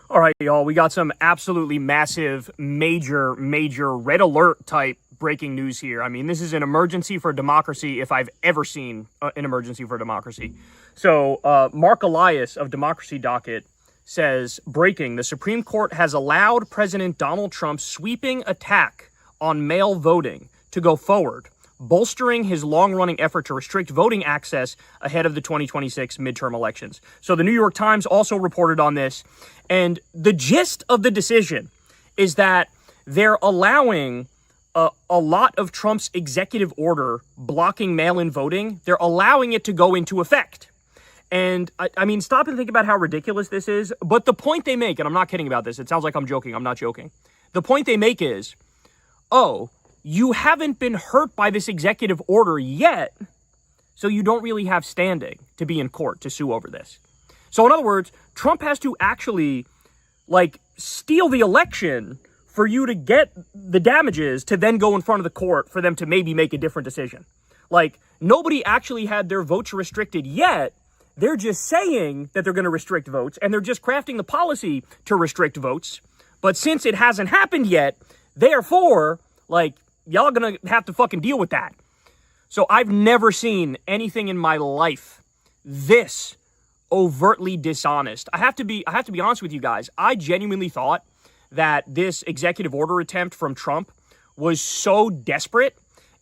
All right, y'all, we got some absolutely massive, major red alert type breaking news here. I mean, this is an emergency for democracy if I've ever seen an emergency for democracy. So Mark Elias of Democracy Docket says, breaking, the Supreme Court has allowed President Donald Trump's sweeping attack on mail voting to go forward, bolstering his long-running effort to restrict voting access ahead of the 2026 midterm elections. So the New York Times also reported on this, and the gist of the decision is that they're allowing a lot of Trump's executive order blocking mail-in voting. They're allowing it to go into effect. And I mean, stop and think about how ridiculous this is. But the point they make, and I'm not kidding about this, it sounds like I'm joking, I'm not joking. The point they make is, oh, you haven't been hurt by this executive order yet, so you don't really have standing to be in court to sue over this. So in other words, Trump has to actually, steal the election for you to get the damages to then go in front of the court for them to maybe make a different decision. Nobody actually had their votes restricted yet. They're just saying that they're going to restrict votes, and they're just crafting the policy to restrict votes. But since it hasn't happened yet, therefore, y'all are going to have to fucking deal with that. So I've never seen anything in my life this overtly dishonest. I have to be honest with you guys. I genuinely thought that this executive order attempt from Trump was so desperate.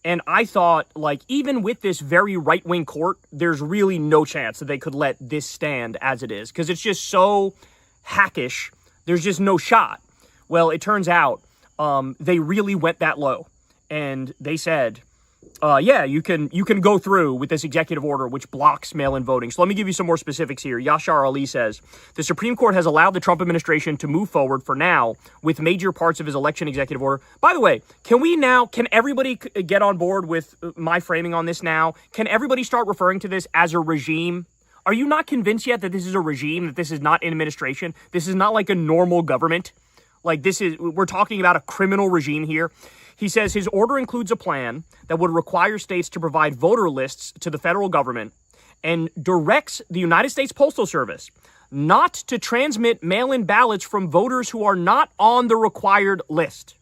And I thought, even with this very right-wing court, there's really no chance that they could let this stand as it is, because it's just so hackish. There's just no shot. Well, it turns out they really went that low. And they said, yeah, you can go through with this executive order which blocks mail-in voting. So let me give you some more specifics here. Yashar Ali says, the Supreme Court has allowed the Trump administration to move forward for now with major parts of his election executive order. By the way, can everybody get on board with my framing on this now? Can everybody start referring to this as a regime? Are you not convinced yet that this is a regime, that this is not an administration? This is not like a normal government? We're talking about a criminal regime here. He says his order includes a plan that would require states to provide voter lists to the federal government and directs the United States Postal Service not to transmit mail-in ballots from voters who are not on the required list.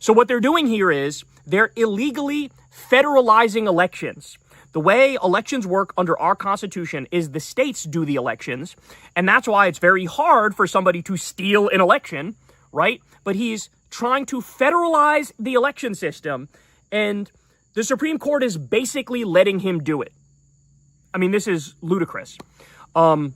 So what they're doing here is they're illegally federalizing elections. The way elections work under our Constitution is the states do the elections, and that's why it's very hard for somebody to steal an election, right? But he's trying to federalize the election system, and the Supreme Court is basically letting him do it. I mean, this is ludicrous. The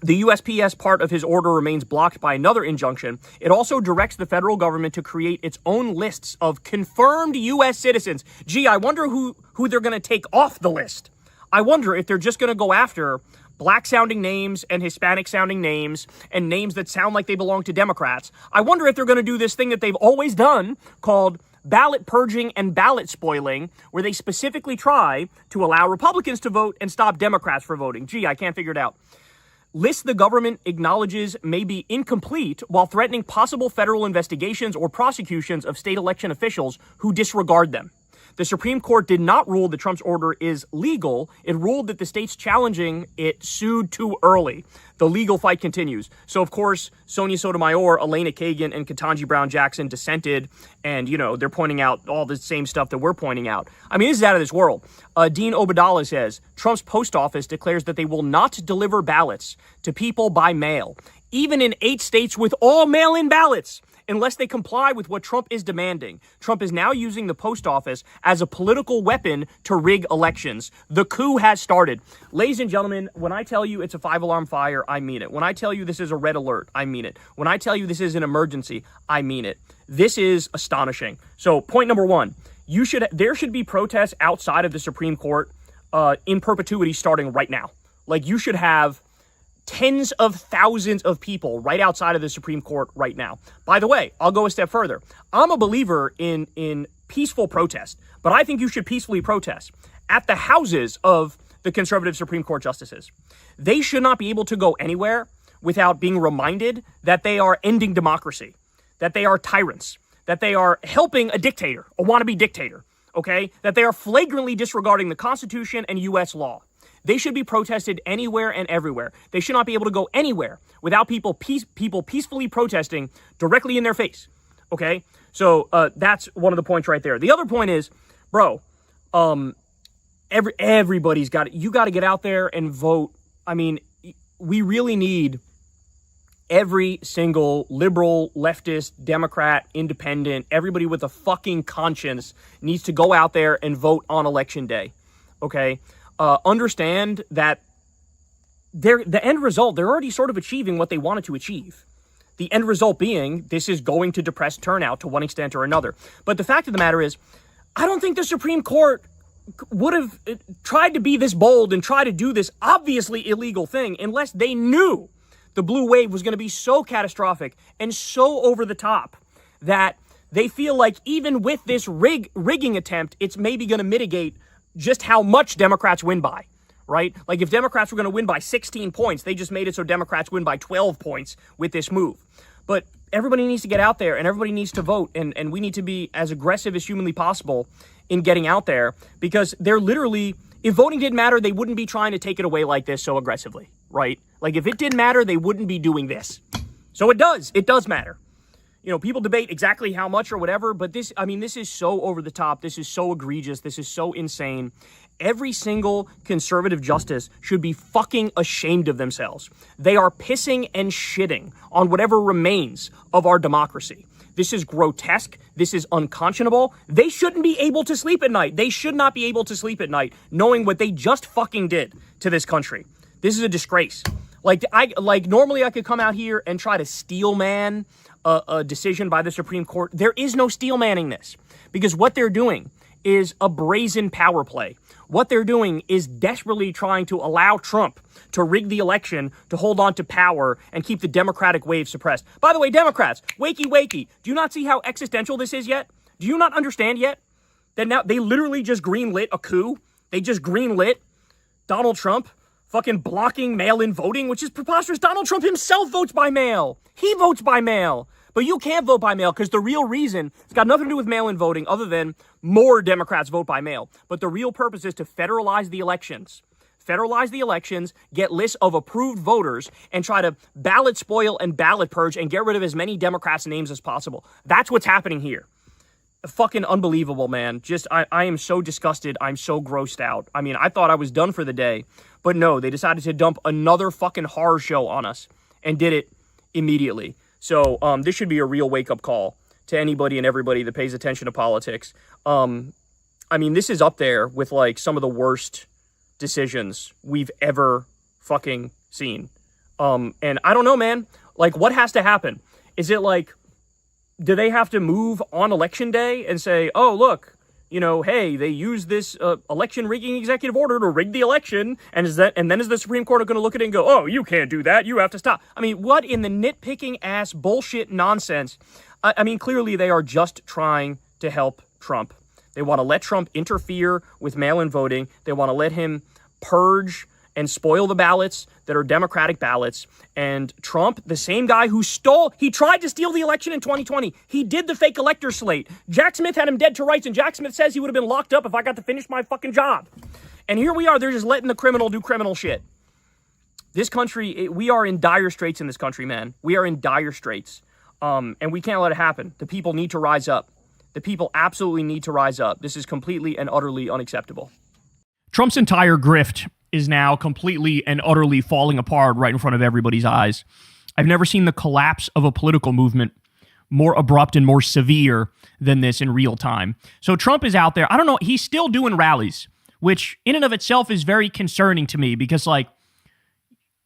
USPS part of his order remains blocked by another injunction. It also directs the federal government to create its own lists of confirmed U.S. citizens. Gee, I wonder who they're going to take off the list. I wonder if they're just going to go after black-sounding names and Hispanic-sounding names and names that sound like they belong to Democrats. I wonder if they're going to do this thing that they've always done called ballot purging and ballot spoiling, where they specifically try to allow Republicans to vote and stop Democrats from voting. Gee, I can't figure it out. Lists the government acknowledges may be incomplete while threatening possible federal investigations or prosecutions of state election officials who disregard them. The Supreme Court did not rule that Trump's order is legal. It ruled that the states challenging it sued too early. The legal fight continues. So, of course, Sonia Sotomayor, Elena Kagan, and Ketanji Brown Jackson dissented, and, they're pointing out all the same stuff that we're pointing out. I mean, this is out of this world. Dean Obadala says, Trump's post office declares that they will not deliver ballots to people by mail, even in 8 states with all mail-in ballots, unless they comply with what Trump is demanding. Trump is now using the post office as a political weapon to rig elections. The coup has started. Ladies and gentlemen, when I tell you it's a 5-alarm fire, I mean it. When I tell you this is a red alert, I mean it. When I tell you this is an emergency, I mean it. This is astonishing. So point number 1, there should be protests outside of the Supreme Court in perpetuity starting right now. You should have tens of thousands of people right outside of the Supreme Court right now. By the way, I'll go a step further. I'm a believer in peaceful protest, but I think you should peacefully protest at the houses of the conservative Supreme Court justices. They should not be able to go anywhere without being reminded that they are ending democracy, that they are tyrants, that they are helping a dictator, a wannabe dictator, okay? That they are flagrantly disregarding the Constitution and U.S. law. They should be protested anywhere and everywhere. They should not be able to go anywhere without people peacefully protesting directly in their face. Okay? So that's one of the points right there. The other point is, bro, everybody's got it. You got to get out there and vote. I mean, we really need every single liberal, leftist, Democrat, independent, everybody with a fucking conscience needs to go out there and vote on election day. Okay? Understand that the end result, they're already sort of achieving what they wanted to achieve. The end result being, this is going to depress turnout to one extent or another. But the fact of the matter is, I don't think the Supreme Court would have tried to be this bold and try to do this obviously illegal thing unless they knew the blue wave was going to be so catastrophic and so over the top that they feel like even with this rigging attempt, it's maybe going to mitigate just how much Democrats win by, right? Like if Democrats were going to win by 16 points, they just made it so Democrats win by 12 points with this move. But everybody needs to get out there and everybody needs to vote, and we need to be as aggressive as humanly possible in getting out there, because they're literally, if voting didn't matter, they wouldn't be trying to take it away like this so aggressively, right? Like if it didn't matter, they wouldn't be doing this. So it does matter. You know, people debate exactly how much or whatever, but this is so over the top. This is so egregious. This is so insane. Every single conservative justice should be fucking ashamed of themselves. They are pissing and shitting on whatever remains of our democracy. This is grotesque. This is unconscionable. They shouldn't be able to sleep at night. They should not be able to sleep at night knowing what they just fucking did to this country. This is a disgrace. Normally I could come out here and try to steel man a decision by the Supreme Court. There is no steel manning this, because what they're doing is a brazen power play. What they're doing is desperately trying to allow Trump to rig the election to hold on to power and keep the Democratic wave suppressed. By the way, Democrats, wakey. Do you not see how existential this is yet? Do you not understand yet that now they literally just greenlit a coup? They just greenlit Donald Trump fucking blocking mail-in voting, which is preposterous. Donald Trump himself votes by mail. He votes by mail. But you can't vote by mail because the real reason, it's got nothing to do with mail-in voting other than more Democrats vote by mail. But the real purpose is to federalize the elections. Federalize the elections, get lists of approved voters, and try to ballot spoil and ballot purge and get rid of as many Democrats' names as possible. That's what's happening here. Fucking unbelievable, man. I am so disgusted. I'm so grossed out. I mean, I thought I was done for the day. But no, they decided to dump another fucking horror show on us and did it immediately. So this should be a real wake-up call to anybody and everybody that pays attention to politics. I mean, this is up there with, like, some of the worst decisions we've ever fucking seen. And I don't know, man. Like, what has to happen? Is it like, do they have to move on election day and say, oh, look, you know, hey, they used this election rigging executive order to rig the election, and then is the Supreme Court going to look at it and go, oh, you can't do that, you have to stop? I mean, what in the nitpicking ass bullshit nonsense? I mean, clearly they are just trying to help Trump. They want to let Trump interfere with mail-in voting. They want to let him purge and spoil the ballots that are Democratic ballots. And Trump, the same guy who he tried to steal the election in 2020. He did the fake elector slate. Jack Smith had him dead to rights, and Jack Smith says he would have been locked up if I got to finish my fucking job. And here we are, they're just letting the criminal do criminal shit. This country, we are in dire straits in this country, man. We are in dire straits. And we can't let it happen. The people need to rise up. The people absolutely need to rise up. This is completely and utterly unacceptable. Trump's entire grift is now completely and utterly falling apart right in front of everybody's eyes. I've never seen the collapse of a political movement more abrupt and more severe than this in real time. So Trump is out there. I don't know. He's still doing rallies, which in and of itself is very concerning to me because, like,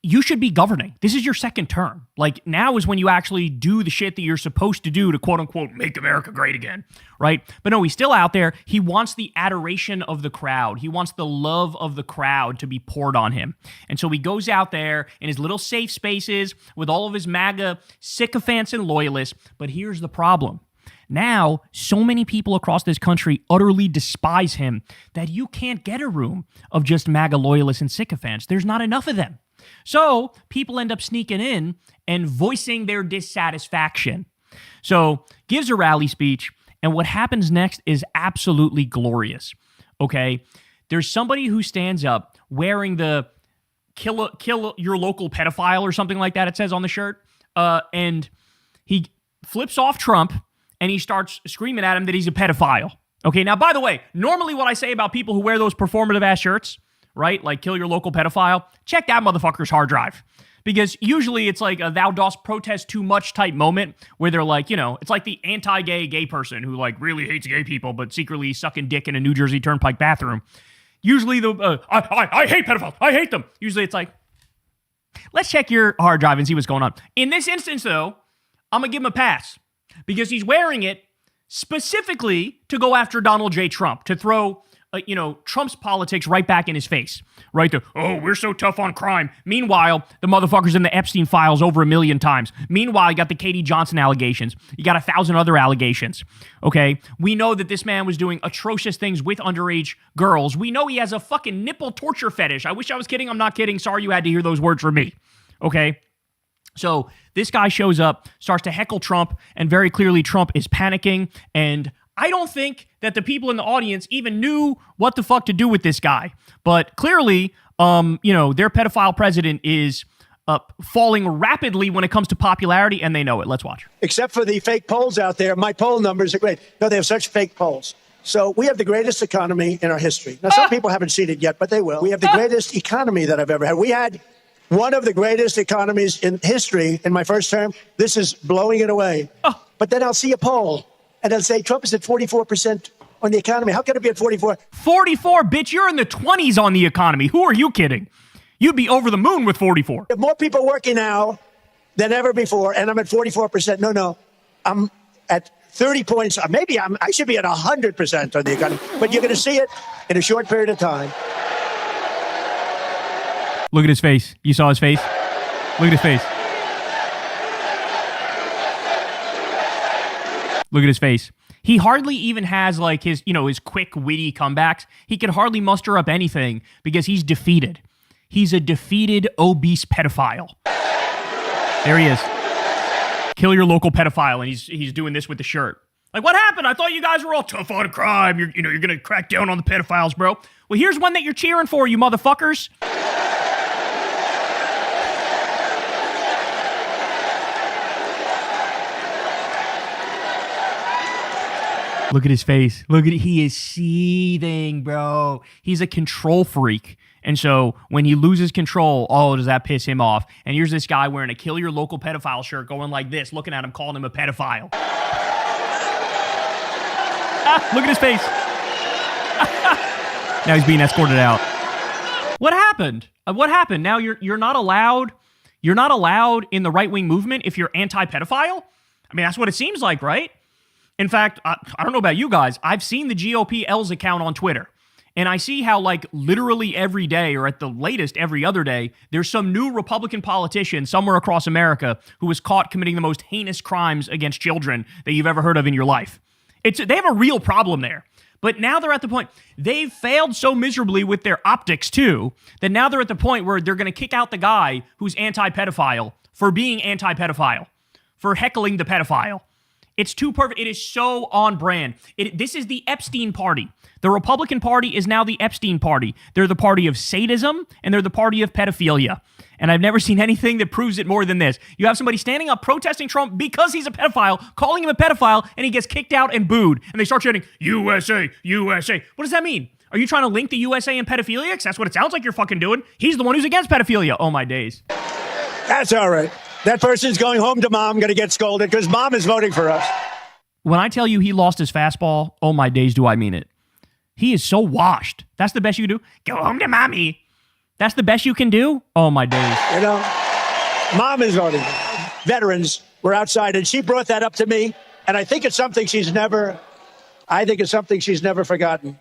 you should be governing. This is your second term. Like, now is when you actually do the shit that you're supposed to do to, quote unquote, make America great again, right? But no, he's still out there. He wants the adoration of the crowd. He wants the love of the crowd to be poured on him. And so he goes out there in his little safe spaces with all of his MAGA sycophants and loyalists. But here's the problem. Now, so many people across this country utterly despise him that you can't get a room of just MAGA loyalists and sycophants. There's not enough of them. So people end up sneaking in and voicing their dissatisfaction. So gives a rally speech, and what happens next is absolutely glorious. Okay? there's somebody who stands up wearing the kill your local pedophile or something like that, it says on the shirt, and he flips off Trump and he starts screaming at him that he's a pedophile. Okay, now, by the way, normally what I say about people who wear those performative-ass shirts, right, like kill your local pedophile, check that motherfucker's hard drive. Because usually it's like a thou dost protest too much type moment where they're like, you know, it's like the anti-gay gay person who like really hates gay people but secretly sucking dick in a New Jersey Turnpike bathroom. Usually I hate pedophiles. I hate them. Usually it's like, let's check your hard drive and see what's going on. In this instance, though, I'm going to give him a pass because he's wearing it specifically to go after Donald J. Trump, to throw Trump's politics right back in his face. Right there. Oh, we're so tough on crime. Meanwhile, the motherfucker's in the Epstein files over 1 million times. Meanwhile, you got the Katie Johnson allegations. You got 1,000 other allegations. Okay? We know that this man was doing atrocious things with underage girls. We know he has a fucking nipple torture fetish. I wish I was kidding. I'm not kidding. Sorry you had to hear those words from me. Okay? So this guy shows up, starts to heckle Trump, and very clearly Trump is panicking, and I don't think that the people in the audience even knew what the fuck to do with this guy. But clearly, their pedophile president is falling rapidly when it comes to popularity, and they know it. Let's watch. Except for the fake polls out there, my poll numbers are great. No, they have such fake polls. So we have the greatest economy in our history. Now, some people haven't seen it yet, but they will. We have the greatest economy that I've ever had. We had one of the greatest economies in history in my first term. This is blowing it away. But then I'll see a poll. And I'll say, Trump is at 44% on the economy. How can it be at 44? 44? Bitch, you're in the 20s on the economy. Who are you kidding? You'd be over the moon with 44. There are more people working now than ever before, and I'm at 44%. No. I'm at 30 points. Maybe I should be at 100% on the economy. But you're going to see it in a short period of time. Look at his face. You saw his face? Look at his face. Look at his face. He hardly even has like his quick, witty comebacks. He can hardly muster up anything because he's defeated. He's a defeated, obese pedophile. There he is. Kill your local pedophile, and he's doing this with the shirt. Like, what happened? I thought you guys were all tough on crime. You're gonna crack down on the pedophiles, bro. Well, here's one that you're cheering for, you motherfuckers. Look at his face. He is seething, bro. He's a control freak. And so when he loses control, does that piss him off? And here's this guy wearing a kill your local pedophile shirt going like this, looking at him, calling him a pedophile. Look at his face. Now he's being escorted out. What happened? Now you're not allowed in the right-wing movement if you're anti-pedophile? I mean, that's what it seems like, right? In fact, I don't know about you guys. I've seen the GOP L's account on Twitter, and I see how, like, literally every day, or at the latest every other day, there's some new Republican politician somewhere across America who was caught committing the most heinous crimes against children that you've ever heard of in your life. They have a real problem there. But now they're at the point, they've failed so miserably with their optics, too, that now they're at the point where they're going to kick out the guy who's anti-pedophile for being anti-pedophile, for heckling the pedophile. It's too perfect. It is so on brand. This is the Epstein party. The Republican Party is now the Epstein party. They're the party of sadism, and they're the party of pedophilia. And I've never seen anything that proves it more than this. You have somebody standing up protesting Trump because he's a pedophile, calling him a pedophile, and he gets kicked out and booed. And they start chanting, USA, USA. What does that mean? Are you trying to link the USA and pedophilia? 'Cause that's what it sounds like you're fucking doing. He's the one who's against pedophilia. Oh, my days. That's all right. That person's going home to mom, going to get scolded because mom is voting for us. When I tell you he lost his fastball, oh my days, do I mean it. He is so washed. That's the best you can do? Go home to mommy. That's the best you can do? Oh my days. Mom is voting. Veterans were outside, and she brought that up to me, and I think it's something she's never forgotten.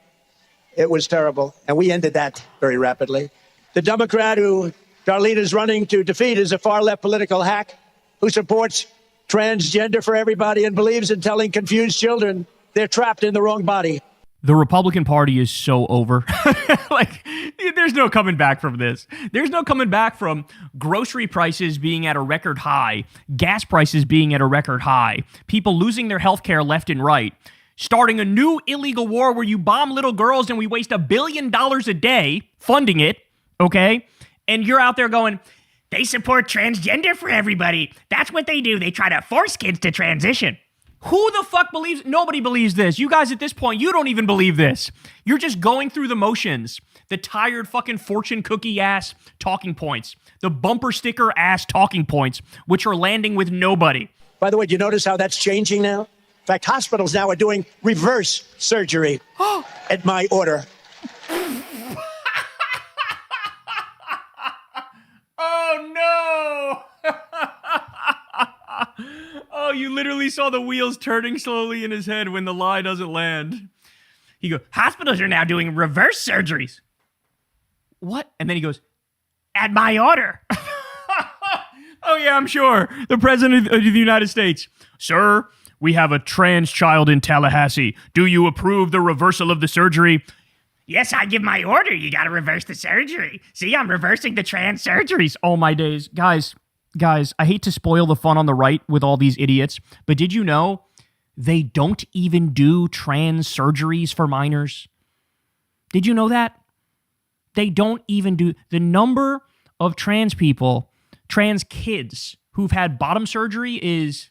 It was terrible, and we ended that very rapidly. The Democrat who Darlene is running to defeat is a far-left political hack who supports transgender for everybody and believes in telling confused children they're trapped in the wrong body. The Republican Party is so over. Like, there's no coming back from this. There's no coming back from grocery prices being at a record high, gas prices being at a record high, people losing their health care left and right, starting a new illegal war where you bomb little girls and we waste $1 billion a day funding it, okay? And you're out there going, they support transgender for everybody. That's what they do. They try to force kids to transition. Who the fuck believes? Nobody believes this. You guys at this point, you don't even believe this. You're just going through the motions. The tired fucking fortune cookie ass talking points. The bumper sticker ass talking points, which are landing with nobody. By the way, do you notice how that's changing now? In fact, hospitals now are doing reverse surgery at my order. Oh, no. Oh, you literally saw the wheels turning slowly in his head when the lie doesn't land. He goes, hospitals are now doing reverse surgeries. What? And then he goes, at my order. Oh, yeah, I'm sure. The President of the United States. Sir, we have a trans child in Tallahassee. Do you approve the reversal of the surgery? Yes, I give my order. You got to reverse the surgery. See, I'm reversing the trans surgeries. Oh, my days. Guys, I hate to spoil the fun on the right with all these idiots, but did you know they don't even do trans surgeries for minors? Did you know that? They don't even do. The number of trans people, trans kids who've had bottom surgery is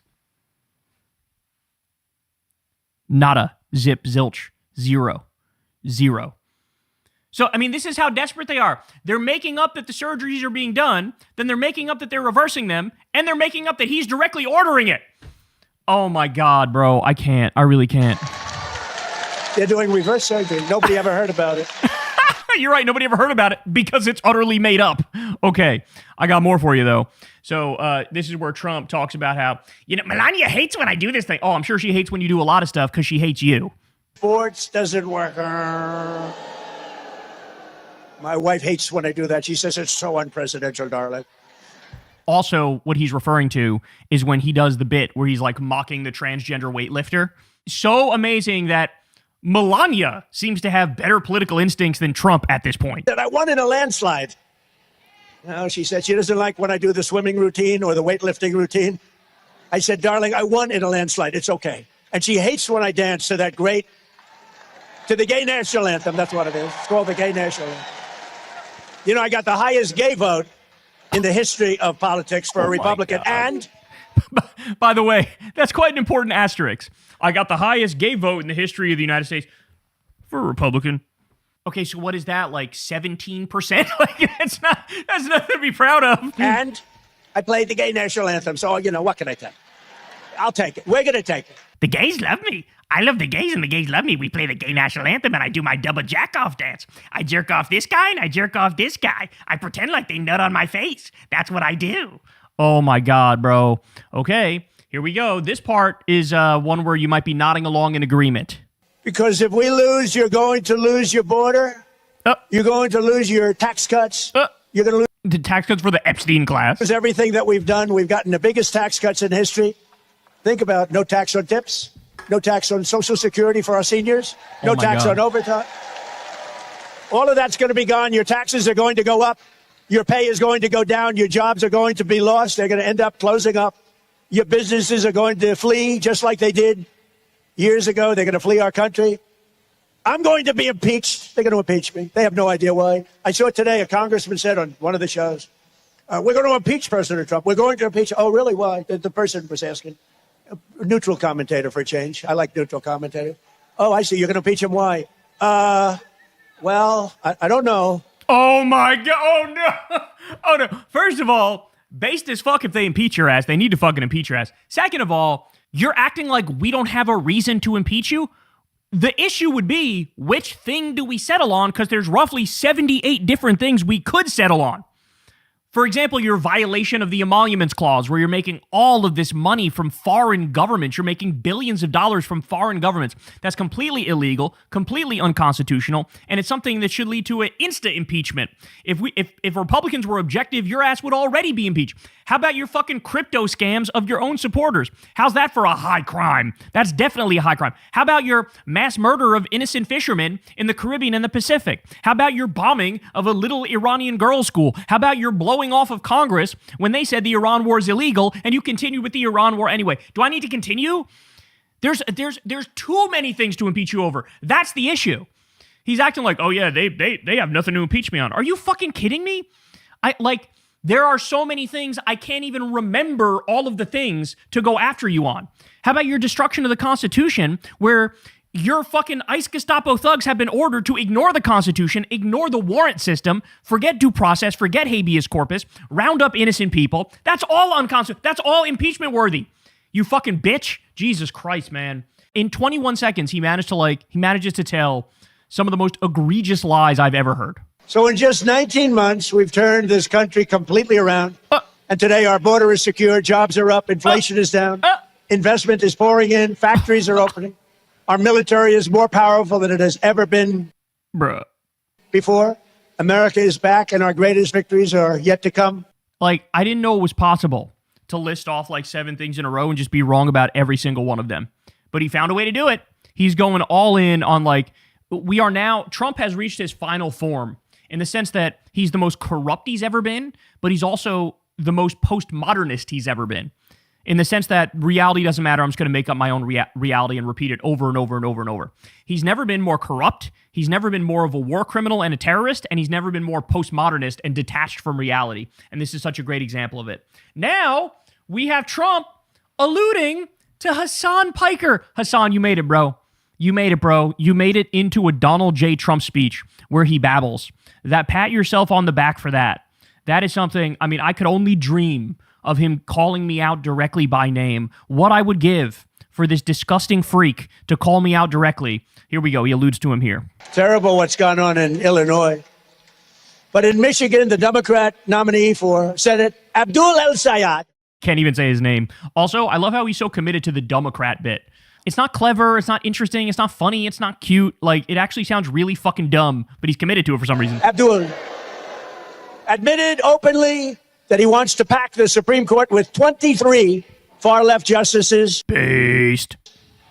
nada, zip, zilch, zero. So, I mean, this is how desperate they are. They're making up that the surgeries are being done, then they're making up that they're reversing them, and they're making up that he's directly ordering it. Oh my God, bro. I can't. I really can't. They're doing reverse surgery. Nobody ever heard about it. You're right. Nobody ever heard about it because it's utterly made up. Okay. I got more for you, though. So this is where Trump talks about how, Melania hates when I do this thing. Oh, I'm sure she hates when you do a lot of stuff because she hates you. Sports doesn't work. My wife hates when I do that. She says it's so unpresidential, darling. Also, what he's referring to is when he does the bit where he's like mocking the transgender weightlifter. So amazing that Melania seems to have better political instincts than Trump at this point. That I won in a landslide. No, she said she doesn't like when I do the swimming routine or the weightlifting routine. I said, darling, I won in a landslide. It's okay. And she hates when I dance to the gay national anthem. That's what it is. It's called the gay national anthem. I got the highest gay vote in the history of politics for a Republican. And by the way, that's quite an important asterisk. I got the highest gay vote in the history of the United States for a Republican. Okay, so what is that, like 17%? Like, that's nothing to be proud of. And I played the gay national anthem, so, what can I tell you? I'll take it. We're going to take it. The gays love me. I love the gays and the gays love me. We play the gay national anthem and I do my double jack-off dance. I jerk off this guy and I jerk off this guy. I pretend like they nut on my face. That's what I do. Oh my God, bro. Okay, here we go. This part is one where you might be nodding along in agreement. Because if we lose, you're going to lose your border. You're going to lose your tax cuts. You're going to lose the tax cuts for the Epstein class. Everything that we've done. We've gotten the biggest tax cuts in history. Think about no tax on tips. No tax on Social Security for our seniors. No tax on overtime. All of that's going to be gone. Your taxes are going to go up. Your pay is going to go down. Your jobs are going to be lost. They're going to end up closing up. Your businesses are going to flee just like they did years ago. They're going to flee our country. I'm going to be impeached. They're going to impeach me. They have no idea why. I saw today a congressman said on one of the shows, we're going to impeach President Trump. We're going to impeach. Oh, really? Why? The person was asking. A neutral commentator for a change. I like neutral commentators. Oh, I see. You're going to impeach him. Why? Well, I don't know. Oh, my God. Oh, no. Oh, no. First of all, based as fuck if they impeach your ass. They need to fucking impeach your ass. Second of all, you're acting like we don't have a reason to impeach you. The issue would be, which thing do we settle on? Because there's roughly 78 different things we could settle on. For example, your violation of the emoluments clause, where you're making all of this money from foreign governments. You're making billions of dollars from foreign governments. That's completely illegal, completely unconstitutional, and it's something that should lead to an insta impeachment. If Republicans were objective, your ass would already be impeached. How about your fucking crypto scams of your own supporters? How's that for a high crime? That's definitely a high crime. How about your mass murder of innocent fishermen in the Caribbean and the Pacific? How about your bombing of a little Iranian girls' school? How about your blowing off of Congress when they said the Iran war is illegal and you continued with the Iran war anyway? Do I need to continue? There's too many things to impeach you over. That's the issue. He's acting like, oh yeah, they have nothing to impeach me on. Are you fucking kidding me? There are so many things I can't even remember all of the things to go after you on. How about your destruction of the Constitution, where your fucking ICE Gestapo thugs have been ordered to ignore the Constitution, ignore the warrant system, forget due process, forget habeas corpus, round up innocent people. That's all unconstitutional. That's all impeachment worthy. You fucking bitch. Jesus Christ, man. In 21 seconds, he manages to tell some of the most egregious lies I've ever heard. So in just 19 months, we've turned this country completely around. And today our border is secure, jobs are up, inflation is down, investment is pouring in, factories are opening. Our military is more powerful than it has ever been before. America is back, and our greatest victories are yet to come. I didn't know it was possible to list off 7 things in a row and just be wrong about every single one of them. But he found a way to do it. He's going all in on Trump has reached his final form in the sense that he's the most corrupt he's ever been, but he's also the most postmodernist he's ever been. In the sense that reality doesn't matter, I'm just going to make up my own reality and repeat it over and over and over and over. He's never been more corrupt, he's never been more of a war criminal and a terrorist, and he's never been more postmodernist and detached from reality. And this is such a great example of it. Now, we have Trump alluding to Hassan Piker. Hassan, you made it, bro. You made it, bro. You made it into a Donald J. Trump speech where he babbles. Pat yourself on the back for that. That is something, I could only dream of him calling me out directly by name. What I would give for this disgusting freak to call me out directly. Here we go. He alludes to him here. Terrible what's gone on in Illinois. But in Michigan, the Democrat nominee for Senate, Abdul El-Sayed. Can't even say his name. Also, I love how he's so committed to the Democrat bit. It's not clever, it's not interesting, it's not funny, it's not cute. It actually sounds really fucking dumb, but he's committed to it for some reason. Abdul admitted openly that he wants to pack the Supreme Court with 23 far-left justices. Based.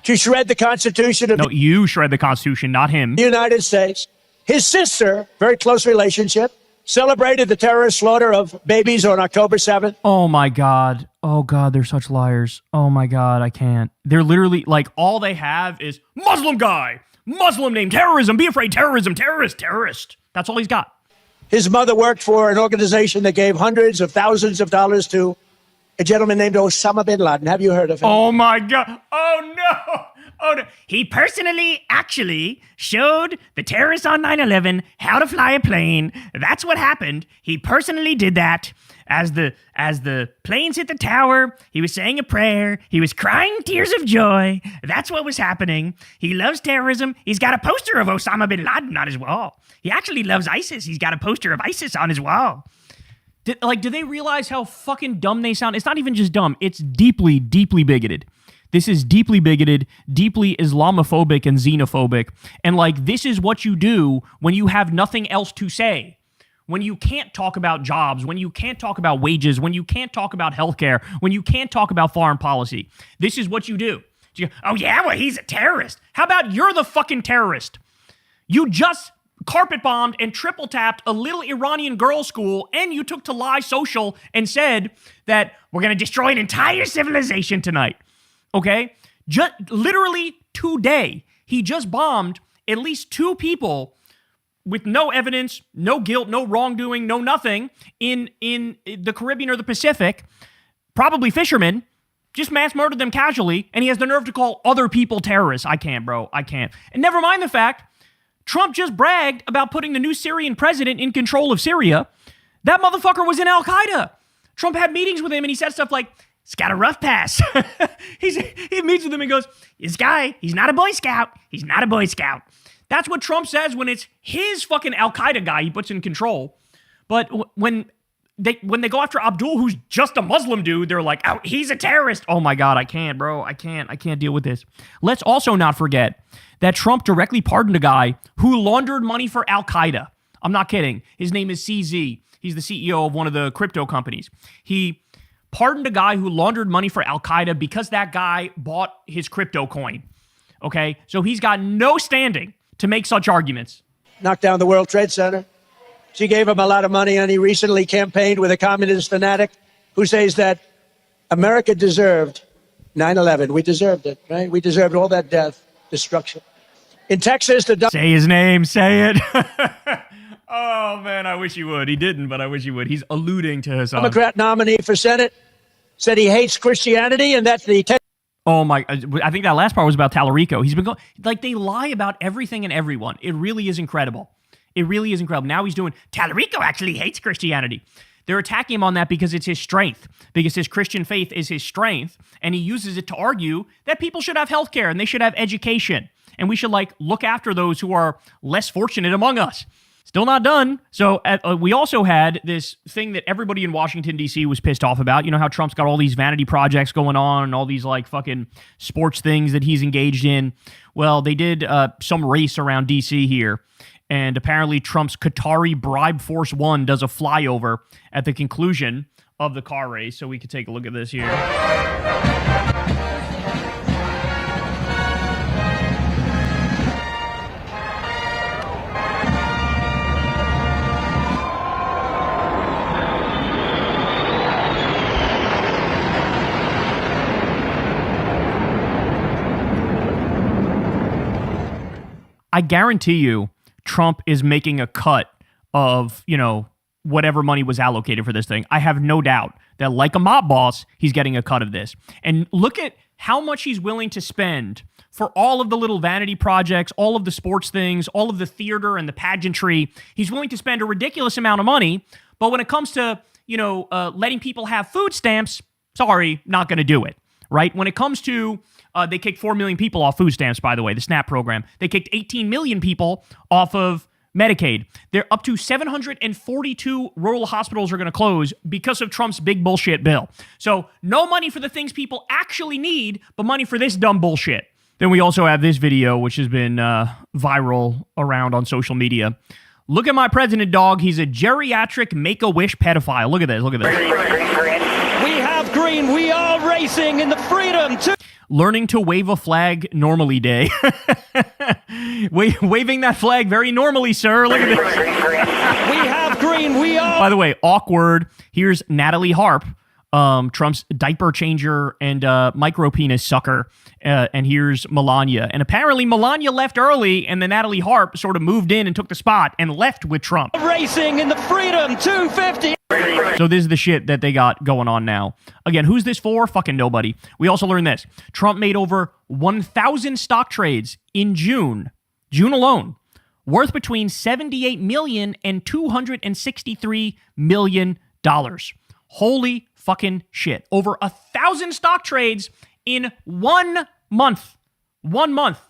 To shred the Constitution of you shred the Constitution, not him. The United States. His sister, very close relationship, celebrated the terrorist slaughter of babies on October 7th. Oh my God. Oh God, they're such liars. Oh my God, I can't. They're literally, all they have is Muslim guy, Muslim name, terrorism, be afraid, terrorism, terrorist. That's all he's got. His mother worked for an organization that gave hundreds of thousands of dollars to a gentleman named Osama bin Laden. Have you heard of him? Oh my God. Oh no. Oh no. He personally actually showed the terrorists on 9/11 how to fly a plane. That's what happened. He personally did that. As the planes hit the tower, he was saying a prayer. He was crying tears of joy. That's what was happening. He loves terrorism. He's got a poster of Osama bin Laden on his wall. He actually loves ISIS. He's got a poster of ISIS on his wall. Do they realize how fucking dumb they sound? It's not even just dumb. It's deeply, deeply bigoted. This is deeply bigoted, deeply Islamophobic and xenophobic. And this is what you do when you have nothing else to say. When you can't talk about jobs, when you can't talk about wages, when you can't talk about healthcare, when you can't talk about foreign policy. This is what you do. You go, oh yeah, well, he's a terrorist. How about you're the fucking terrorist? You just carpet bombed and triple tapped a little Iranian girls' school, and you took to Lie Social and said that we're going to destroy an entire civilization tonight. Okay? Just literally today, he just bombed at least 2 people with no evidence, no guilt, no wrongdoing, no nothing in the Caribbean or the Pacific, probably fishermen, just mass murdered them casually, and he has the nerve to call other people terrorists. I can't, bro. I can't. And never mind the fact, Trump just bragged about putting the new Syrian president in control of Syria. That motherfucker was in Al-Qaeda. Trump had meetings with him, and he said stuff like, he's got a rough pass. He meets with him and goes, this guy, he's not a Boy Scout. He's not a Boy Scout. That's what Trump says when it's his fucking Al-Qaeda guy he puts in control. But when they go after Abdul, who's just a Muslim dude, they're like, oh, he's a terrorist. Oh my God, I can't, bro. I can't deal with this. Let's also not forget that Trump directly pardoned a guy who laundered money for Al-Qaeda. I'm not kidding. His name is CZ. He's the CEO of one of the crypto companies. He pardoned a guy who laundered money for Al-Qaeda because that guy bought his crypto coin. Okay? So he's got no standing to make such arguments. Knocked down the World Trade Center. She gave him a lot of money, and he recently campaigned with a communist fanatic who says that America deserved 9/11. We deserved it, right? We deserved all that death, destruction. In Texas, the Say his name. Say it. Oh, man, I wish he would. He didn't, but I wish he would. He's alluding to his Democrat nominee for Senate said he hates Christianity, and that's the... Oh, my. I think that last part was about Tallarico. He's been going... Like, they lie about everything and everyone. It really is incredible. It really is incredible. Now he's doing... Tallarico actually hates Christianity. They're attacking him on that because it's his strength, because his Christian faith is his strength, and he uses it to argue that people should have health care and they should have education, and we should, like, look after those who are less fortunate among us. Still not done. So we also had this thing that everybody in Washington, D.C. was pissed off about. You know how Trump's got all these vanity projects going on and all these, like, fucking sports things that he's engaged in. Well, they did some race around D.C. here, and apparently Trump's Qatari Bribe Force One does a flyover at the conclusion of the car race. So we could take a look at this here. I guarantee you Trump is making a cut of, you know, whatever money was allocated for this thing. I have no doubt that, like a mob boss, he's getting a cut of this. And look at how much he's willing to spend for all of the little vanity projects, all of the sports things, all of the theater and the pageantry. He's willing to spend a ridiculous amount of money. But when it comes to, you know, letting people have food stamps, sorry, not going to do it, right? When it comes to... they kicked 4 million people off food stamps, by the way, the SNAP program. They kicked 18 million people off of Medicaid. They're up to 742 rural hospitals are going to close because of Trump's big bullshit bill. So no money for the things people actually need, but money for this dumb bullshit. Then we also have this video, which has been viral around on social media. Look at my president, dog. He's a geriatric Make-A-Wish pedophile. Look at this. Look at this. We have green. We are racing in the freedom to... Learning to wave a flag normally day. Waving that flag very normally, sir. Look at this. We have green. We are... By the way, awkward. Here's Natalie Harp, Trump's diaper changer and micro penis sucker. And here's Melania. And apparently Melania left early, and then Natalie Harp sort of moved in and took the spot and left with Trump. Racing in the freedom 250. So this is the shit that they got going on now. Again, who's this for? Fucking nobody. We also learned this. Trump made over 1,000 stock trades in June alone, worth between $78 million and $263 million. Holy fucking shit. Over 1,000 stock trades in 1 month. 1 month.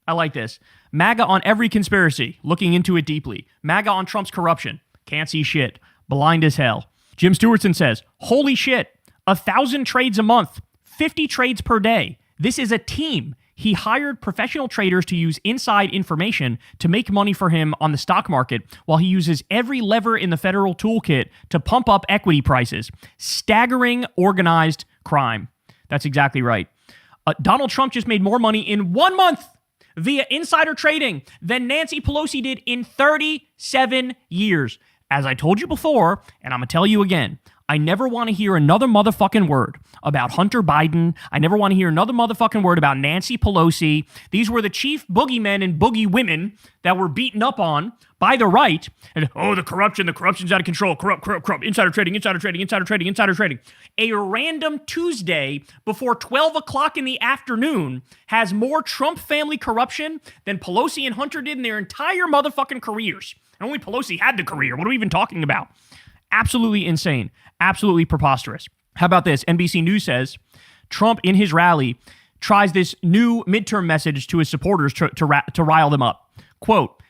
I like this. MAGA on every conspiracy, looking into it deeply. MAGA on Trump's corruption. Can't see shit. Blind as hell. Jim Stewartson says, holy shit, 1,000 trades a month, 50 trades per day. This is a team. He hired professional traders to use inside information to make money for him on the stock market while he uses every lever in the federal toolkit to pump up equity prices. Staggering organized crime. That's exactly right. Donald Trump just made more money in 1 month via insider trading than Nancy Pelosi did in 37 years. As I told you before, and I'm going to tell you again, I never want to hear another motherfucking word about Hunter Biden. I never want to hear another motherfucking word about Nancy Pelosi. These were the chief boogeymen and boogie women that were beaten up on by the right. And, oh, the corruption's out of control. Corrupt. Insider trading. A random Tuesday before 12 o'clock in the afternoon has more Trump family corruption than Pelosi and Hunter did in their entire motherfucking careers. And only Pelosi had the career. What are we even talking about? Absolutely insane. Absolutely preposterous. How about this? NBC News says Trump, in his rally, tries this new midterm message to his supporters to rile them up. Quote,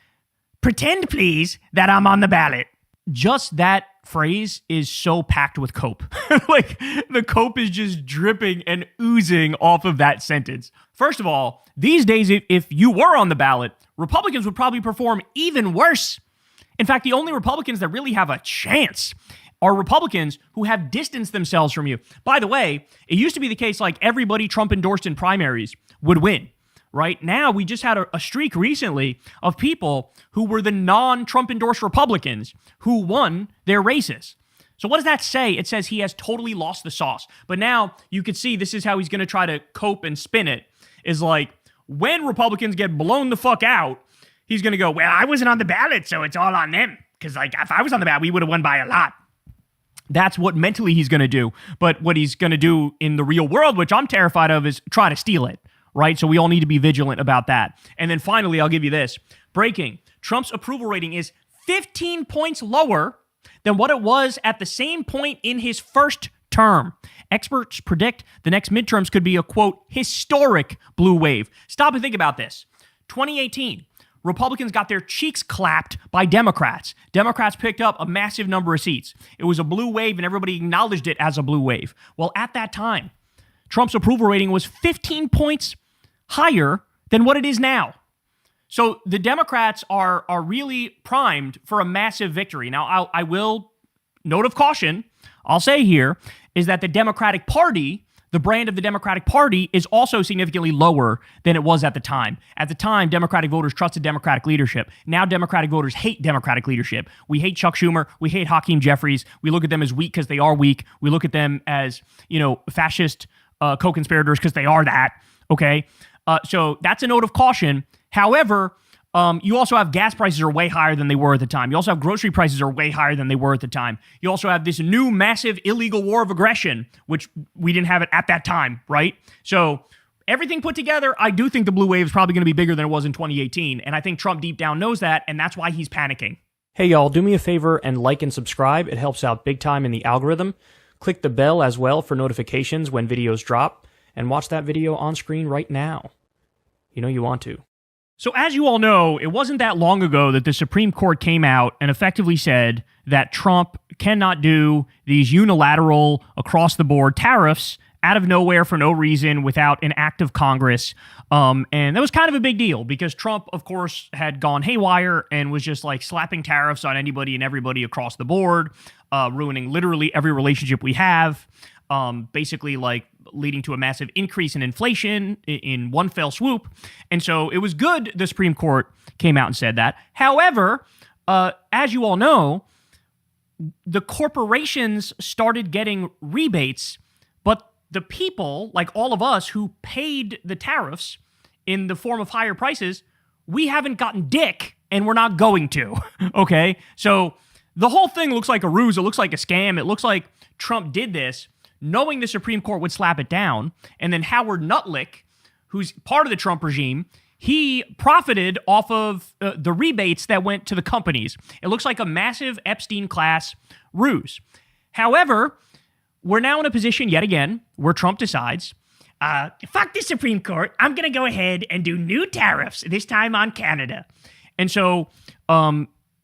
pretend, please, that I'm on the ballot. Just that phrase is so packed with cope. Like, the cope is just dripping and oozing off of that sentence. First of all, these days, if you were on the ballot, Republicans would probably perform even worse. In fact, the only Republicans that really have a chance are Republicans who have distanced themselves from you. By the way, it used to be the case like everybody Trump endorsed in primaries would win, right? Now we just had a streak recently of people who were the non-Trump endorsed Republicans who won their races. So what does that say? It says he has totally lost the sauce. But now you could see this is how he's going to try to cope and spin it, is like when Republicans get blown the fuck out, he's going to go, well, I wasn't on the ballot, so it's all on them. Because like if I was on the ballot, we would have won by a lot. That's what mentally he's going to do. But what he's going to do in the real world, which I'm terrified of, is try to steal it, right? So we all need to be vigilant about that. And then finally, I'll give you this. Breaking. Trump's approval rating is 15 points lower than what it was at the same point in his first term. Experts predict the next midterms could be a, quote, historic blue wave. Stop and think about this. 2018. Republicans got their cheeks clapped by Democrats. Democrats picked up a massive number of seats. It was a blue wave, and everybody acknowledged it as a blue wave. Well, at that time, Trump's approval rating was 15 points higher than what it is now. So the Democrats are really primed for a massive victory. Now, I will, note of caution, I'll say here, is that the Democratic Party, the brand of the Democratic Party, is also significantly lower than it was at the time. At the time, Democratic voters trusted Democratic leadership. Now Democratic voters hate Democratic leadership. We hate Chuck Schumer. We hate Hakeem Jeffries. We look at them as weak because they are weak. We look at them as, fascist co-conspirators because they are that, okay? So that's a note of caution. However, you also have gas prices are way higher than they were at the time. You also have grocery prices are way higher than they were at the time. You also have this new massive illegal war of aggression, which we didn't have it at that time, right? So everything put together, I do think the blue wave is probably going to be bigger than it was in 2018. And I think Trump deep down knows that, and that's why he's panicking. Hey, y'all, do me a favor and like and subscribe. It helps out big time in the algorithm. Click the bell as well for notifications when videos drop, and watch that video on screen right now. You know you want to. So as you all know, it wasn't that long ago that the Supreme Court came out and effectively said that Trump cannot do these unilateral, across-the-board tariffs out of nowhere for no reason without an act of Congress. And that was kind of a big deal because Trump, of course, had gone haywire and was just like slapping tariffs on anybody and everybody across the board, ruining literally every relationship we have, basically like leading to a massive increase in inflation in one fell swoop. And so it was good the Supreme Court came out and said that. However, as you all know, the corporations started getting rebates, but the people, like all of us who paid the tariffs in the form of higher prices, we haven't gotten dick, and we're not going to, okay? So the whole thing looks like a ruse. It looks like a scam. It looks like Trump did this knowing the Supreme Court would slap it down. And then Howard Nutlick, who's part of the Trump regime, he profited off of the rebates that went to the companies. It looks like a massive Epstein-class ruse. However, we're now in a position yet again where Trump decides, fuck the Supreme Court, I'm going to go ahead and do new tariffs, this time on Canada. And so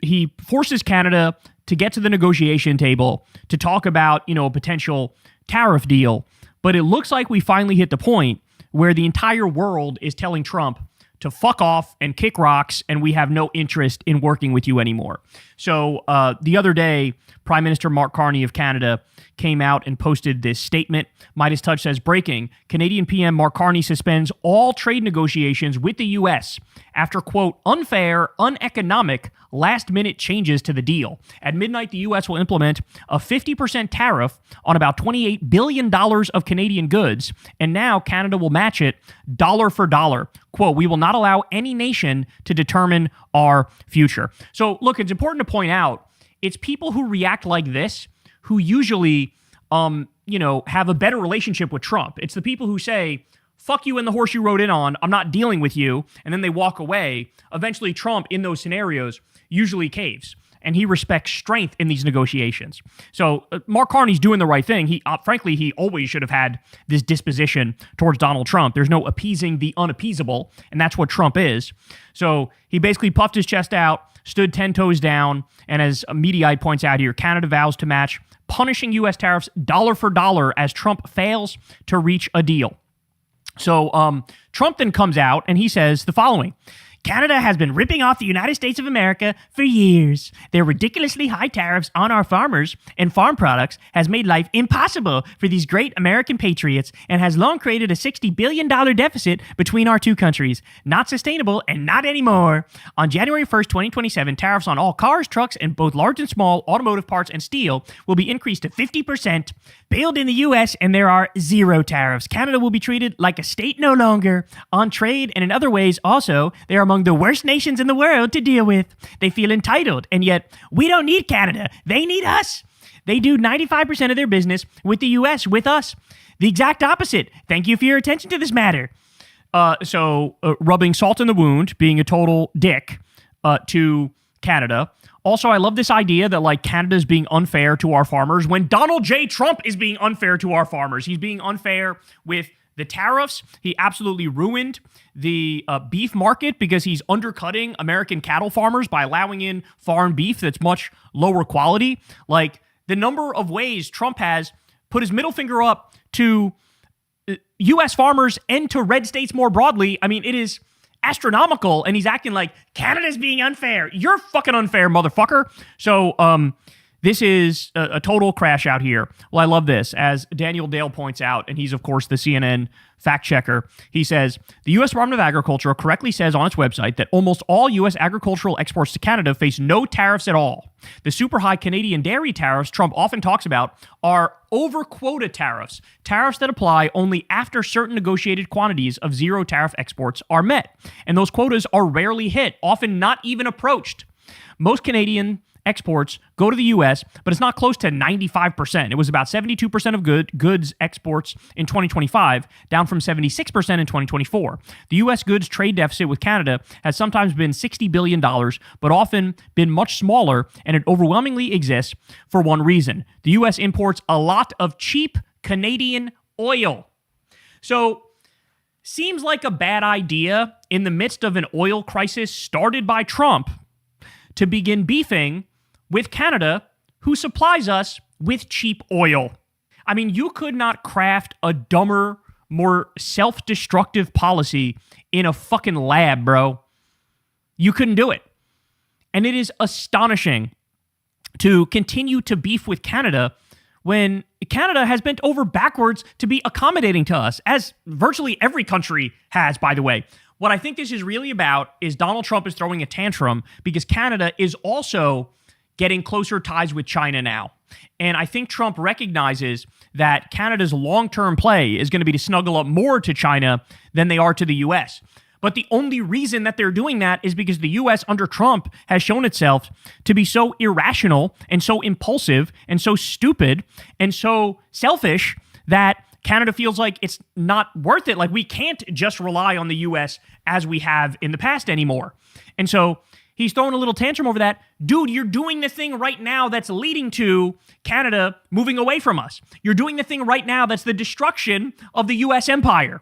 he forces Canada to get to the negotiation table to talk about, a potential tariff deal. But it looks like we finally hit the point where the entire world is telling Trump to fuck off and kick rocks, and we have no interest in working with you anymore. So the other day, Prime Minister Mark Carney of Canada came out and posted this statement. Midas Touch says, breaking, Canadian PM Mark Carney suspends all trade negotiations with the U.S. after, quote, unfair, uneconomic, last-minute changes to the deal. At midnight, the U.S. will implement a 50% tariff on about $28 billion of Canadian goods, and now Canada will match it dollar for dollar. Quote, we will not allow any nation to determine our future. So, look, it's important to point out, it's people who react like this who usually, have a better relationship with Trump. It's the people who say, fuck you and the horse you rode in on, I'm not dealing with you, and then they walk away. Eventually, Trump, in those scenarios, usually caves, and he respects strength in these negotiations. So Mark Carney's doing the right thing. He, frankly, he always should have had this disposition towards Donald Trump. There's no appeasing the unappeasable, and that's what Trump is. So he basically puffed his chest out, stood 10 toes down, and as Mediaite points out here, Canada vows to match punishing U.S. tariffs dollar for dollar as Trump fails to reach a deal. So Trump then comes out and he says the following. Canada has been ripping off the United States of America for years. Their ridiculously high tariffs on our farmers and farm products has made life impossible for these great American patriots and has long created a $60 billion deficit between our two countries. Not sustainable and not anymore. On January 1st, 2027, tariffs on all cars, trucks, and both large and small automotive parts and steel will be increased to 50%. Build in the U.S. and there are zero tariffs. Canada will be treated like a state no longer. On trade and in other ways also, they are among the worst nations in the world to deal with. They feel entitled, and yet we don't need Canada. They need us. They do 95% of their business with the U.S., with us. The exact opposite. Thank you for your attention to this matter. So rubbing salt in the wound, being a total dick to Canada. Also, I love this idea that, like, Canada is being unfair to our farmers when Donald J. Trump is being unfair to our farmers. He's being unfair with the tariffs. He absolutely ruined the beef market because he's undercutting American cattle farmers by allowing in foreign beef that's much lower quality. Like, the number of ways Trump has put his middle finger up to U.S. farmers and to red states more broadly, I mean, it is astronomical, and he's acting like Canada's being unfair. You're fucking unfair, motherfucker. So, this is a total crash out here. Well, I love this. As Daniel Dale points out, and he's, of course, the CNN fact checker, he says, the U.S. Department of Agriculture correctly says on its website that almost all U.S. agricultural exports to Canada face no tariffs at all. The super high Canadian dairy tariffs Trump often talks about are over quota tariffs, tariffs that apply only after certain negotiated quantities of zero tariff exports are met. And those quotas are rarely hit, often not even approached. Most Canadian exports go to the U.S., but it's not close to 95%. It was about 72% of goods exports in 2025, down from 76% in 2024. The U.S. goods trade deficit with Canada has sometimes been $60 billion, but often been much smaller, and it overwhelmingly exists for one reason. The U.S. imports a lot of cheap Canadian oil. So, seems like a bad idea in the midst of an oil crisis started by Trump to begin beefing with Canada, who supplies us with cheap oil. I mean, you could not craft a dumber, more self-destructive policy in a fucking lab, bro. You couldn't do it. And it is astonishing to continue to beef with Canada when Canada has bent over backwards to be accommodating to us, as virtually every country has, by the way. What I think this is really about is Donald Trump is throwing a tantrum because Canada is also getting closer ties with China now. And I think Trump recognizes that Canada's long-term play is going to be to snuggle up more to China than they are to the U.S. But the only reason that they're doing that is because the U.S. under Trump has shown itself to be so irrational and so impulsive and so stupid and so selfish that Canada feels like it's not worth it. Like, we can't just rely on the U.S. as we have in the past anymore. And so he's throwing a little tantrum over that. Dude, you're doing the thing right now that's leading to Canada moving away from us. You're doing the thing right now that's the destruction of the U.S. empire.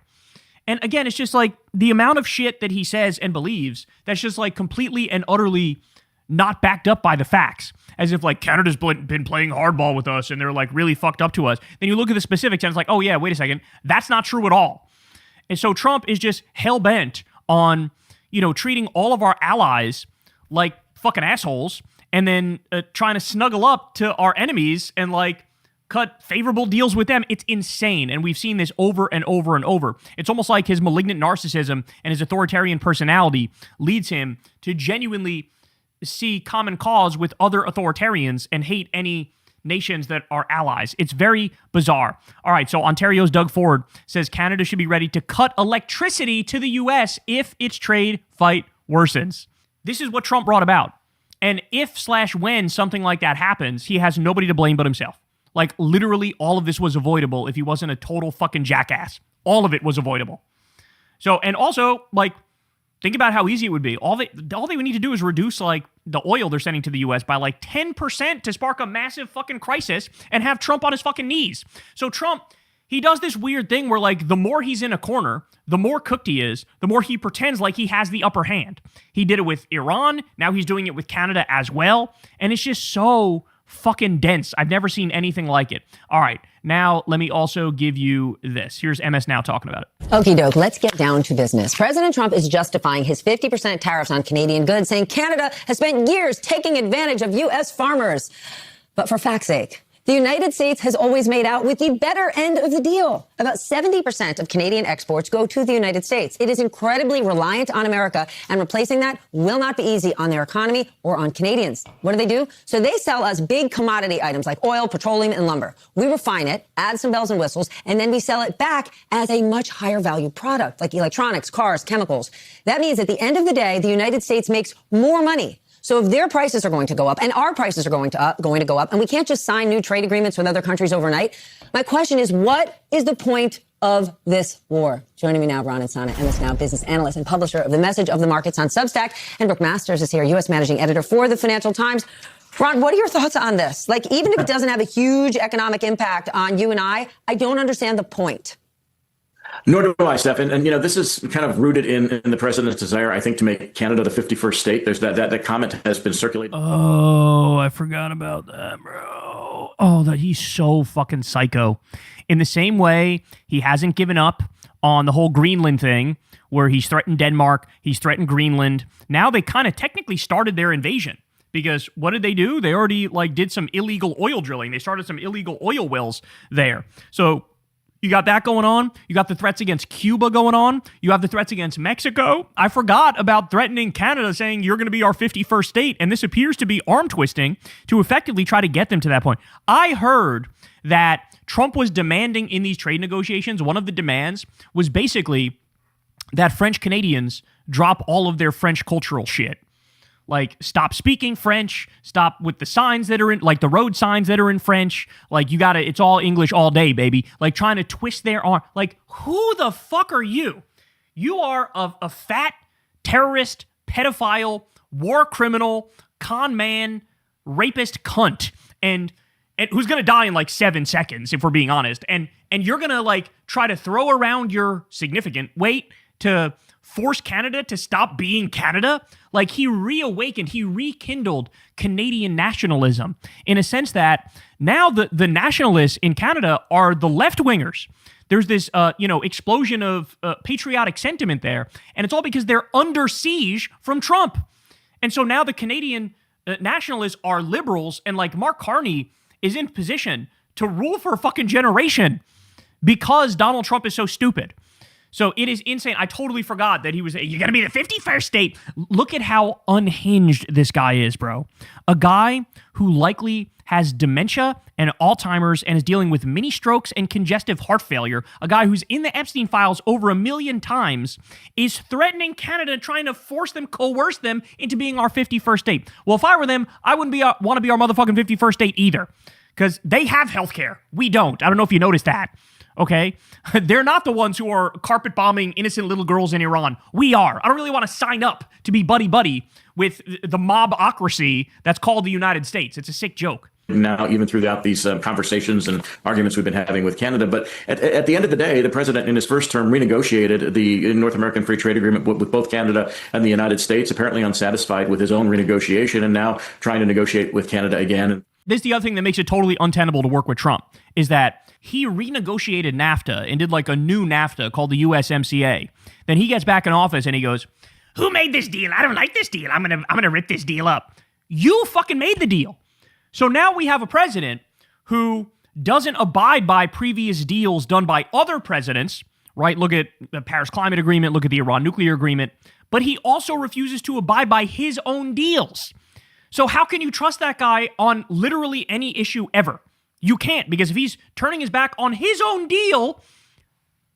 And again, it's just like the amount of shit that he says and believes that's just like completely and utterly not backed up by the facts. As if like Canada's been playing hardball with us and they're like really fucked up to us. Then you look at the specifics and it's like, oh yeah, wait a second. That's not true at all. And so Trump is just hell-bent on, treating all of our allies like fucking assholes and then trying to snuggle up to our enemies and like cut favorable deals with them. It's insane. And we've seen this over and over and over. It's almost like his malignant narcissism and his authoritarian personality leads him to genuinely see common cause with other authoritarians and hate any nations that are allies. It's very bizarre. All right, so Ontario's Doug Ford says Canada should be ready to cut electricity to the U.S. if its trade fight worsens. This is what Trump brought about. And if/when something like that happens, he has nobody to blame but himself. Like, literally all of this was avoidable if he wasn't a total fucking jackass. All of it was avoidable. So, and also, like, think about how easy it would be. All they would need to do is reduce, like, the oil they're sending to the U.S. by, like, 10% to spark a massive fucking crisis and have Trump on his fucking knees. So Trump, he does this weird thing where, like, the more he's in a corner, the more cooked he is, the more he pretends like he has the upper hand. He did it with Iran. Now he's doing it with Canada as well. And it's just so fucking dense. I've never seen anything like it. All right, now let me also give you this. Here's MS Now talking about it. Okie doke, let's get down to business. President Trump is justifying his 50% tariffs on Canadian goods, saying Canada has spent years taking advantage of U.S. farmers. But for fact's sake, the United States has always made out with the better end of the deal. About 70% of Canadian exports go to the United States. It is incredibly reliant on America, and replacing that will not be easy on their economy or on Canadians. What do? So they sell us big commodity items like oil, petroleum, and lumber. We refine it, add some bells and whistles, and then we sell it back as a much higher value product like electronics, cars, chemicals. That means at the end of the day, the United States makes more money. So if their prices are going to go up and our prices are going to go up, and we can't just sign new trade agreements with other countries overnight, my question is, what is the point of this war? Joining me now, Ron Insana, MS Now business analyst and publisher of The Message of the Markets on Substack, and Brooke Masters is here, U.S. managing editor for the Financial Times. Ron, what are your thoughts on this? Like, even if it doesn't have a huge economic impact on you and I don't understand the point. Nor do I, Steph. And you know, this is kind of rooted in the president's desire, I think, to make Canada the 51st state. There's that comment has been circulated. Oh, I forgot about that, bro. Oh, that he's so fucking psycho. In the same way, he hasn't given up on the whole Greenland thing, where he's threatened Denmark, he's threatened Greenland. Now they kind of technically started their invasion. Because what did they do? They already did some illegal oil drilling. They started some illegal oil wells there. So you got that going on. You got the threats against Cuba going on. You have the threats against Mexico. I forgot about threatening Canada, saying you're going to be our 51st state. And this appears to be arm twisting to effectively try to get them to that point. I heard that Trump was demanding in these trade negotiations, one of the demands was basically that French Canadians drop all of their French cultural shit. Like, stop speaking French, stop with the signs that are in, like the road signs that are in French. Like, you gotta, it's all English all day, baby. Like, trying to twist their arm. Like, who the fuck are you? You are a fat terrorist, pedophile, war criminal, con man, rapist cunt. And who's gonna die in like 7 seconds, if we're being honest. And you're gonna try to throw around your significant weight to force Canada to stop being Canada. Like, he reawakened, he rekindled Canadian nationalism in a sense that now the nationalists in Canada are the left-wingers. There's this, explosion of patriotic sentiment there, and it's all because they're under siege from Trump. And so now the Canadian nationalists are liberals, and Mark Carney is in position to rule for a fucking generation because Donald Trump is so stupid. So it is insane. I totally forgot that he was, you're going to be the 51st state. Look at how unhinged this guy is, bro. A guy who likely has dementia and Alzheimer's and is dealing with mini strokes and congestive heart failure. A guy who's in the Epstein files over 1 million times is threatening Canada, trying to coerce them into being our 51st state. Well, if I were them, I wouldn't want to be our motherfucking 51st state either, because they have healthcare. We don't. I don't know if you noticed that. Okay? They're not the ones who are carpet bombing innocent little girls in Iran. We are. I don't really want to sign up to be buddy-buddy with the mobocracy that's called the United States. It's a sick joke. Now, even throughout these conversations and arguments we've been having with Canada. But at the end of the day, the president in his first term renegotiated the North American Free Trade Agreement with both Canada and the United States, apparently unsatisfied with his own renegotiation, and now trying to negotiate with Canada again. This is the other thing that makes it totally untenable to work with Trump, is that he renegotiated NAFTA and did a new NAFTA called the USMCA. Then he gets back in office and he goes, who made this deal? I don't like this deal. I'm gonna rip this deal up. You fucking made the deal. So now we have a president who doesn't abide by previous deals done by other presidents, right? Look at the Paris Climate Agreement, look at the Iran nuclear agreement, but he also refuses to abide by his own deals. So how can you trust that guy on literally any issue ever? You can't, because if he's turning his back on his own deal,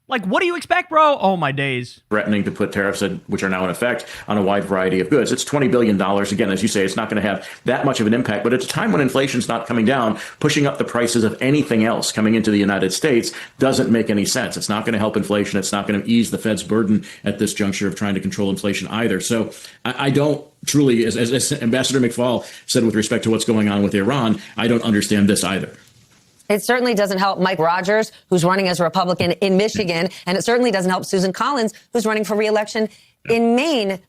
what do you expect, bro? Oh, my days. Threatening to put tariffs, which are now in effect, on a wide variety of goods. It's $20 billion. Again, as you say, it's not going to have that much of an impact. But at a time when inflation's not coming down, pushing up the prices of anything else coming into the United States doesn't make any sense. It's not going to help inflation. It's not going to ease the Fed's burden at this juncture of trying to control inflation either. So I don't truly, as Ambassador McFaul said with respect to what's going on with Iran, I don't understand this either. It certainly doesn't help Mike Rogers, who's running as a Republican in Michigan, and it certainly doesn't help Susan Collins, who's running for re-election in Maine.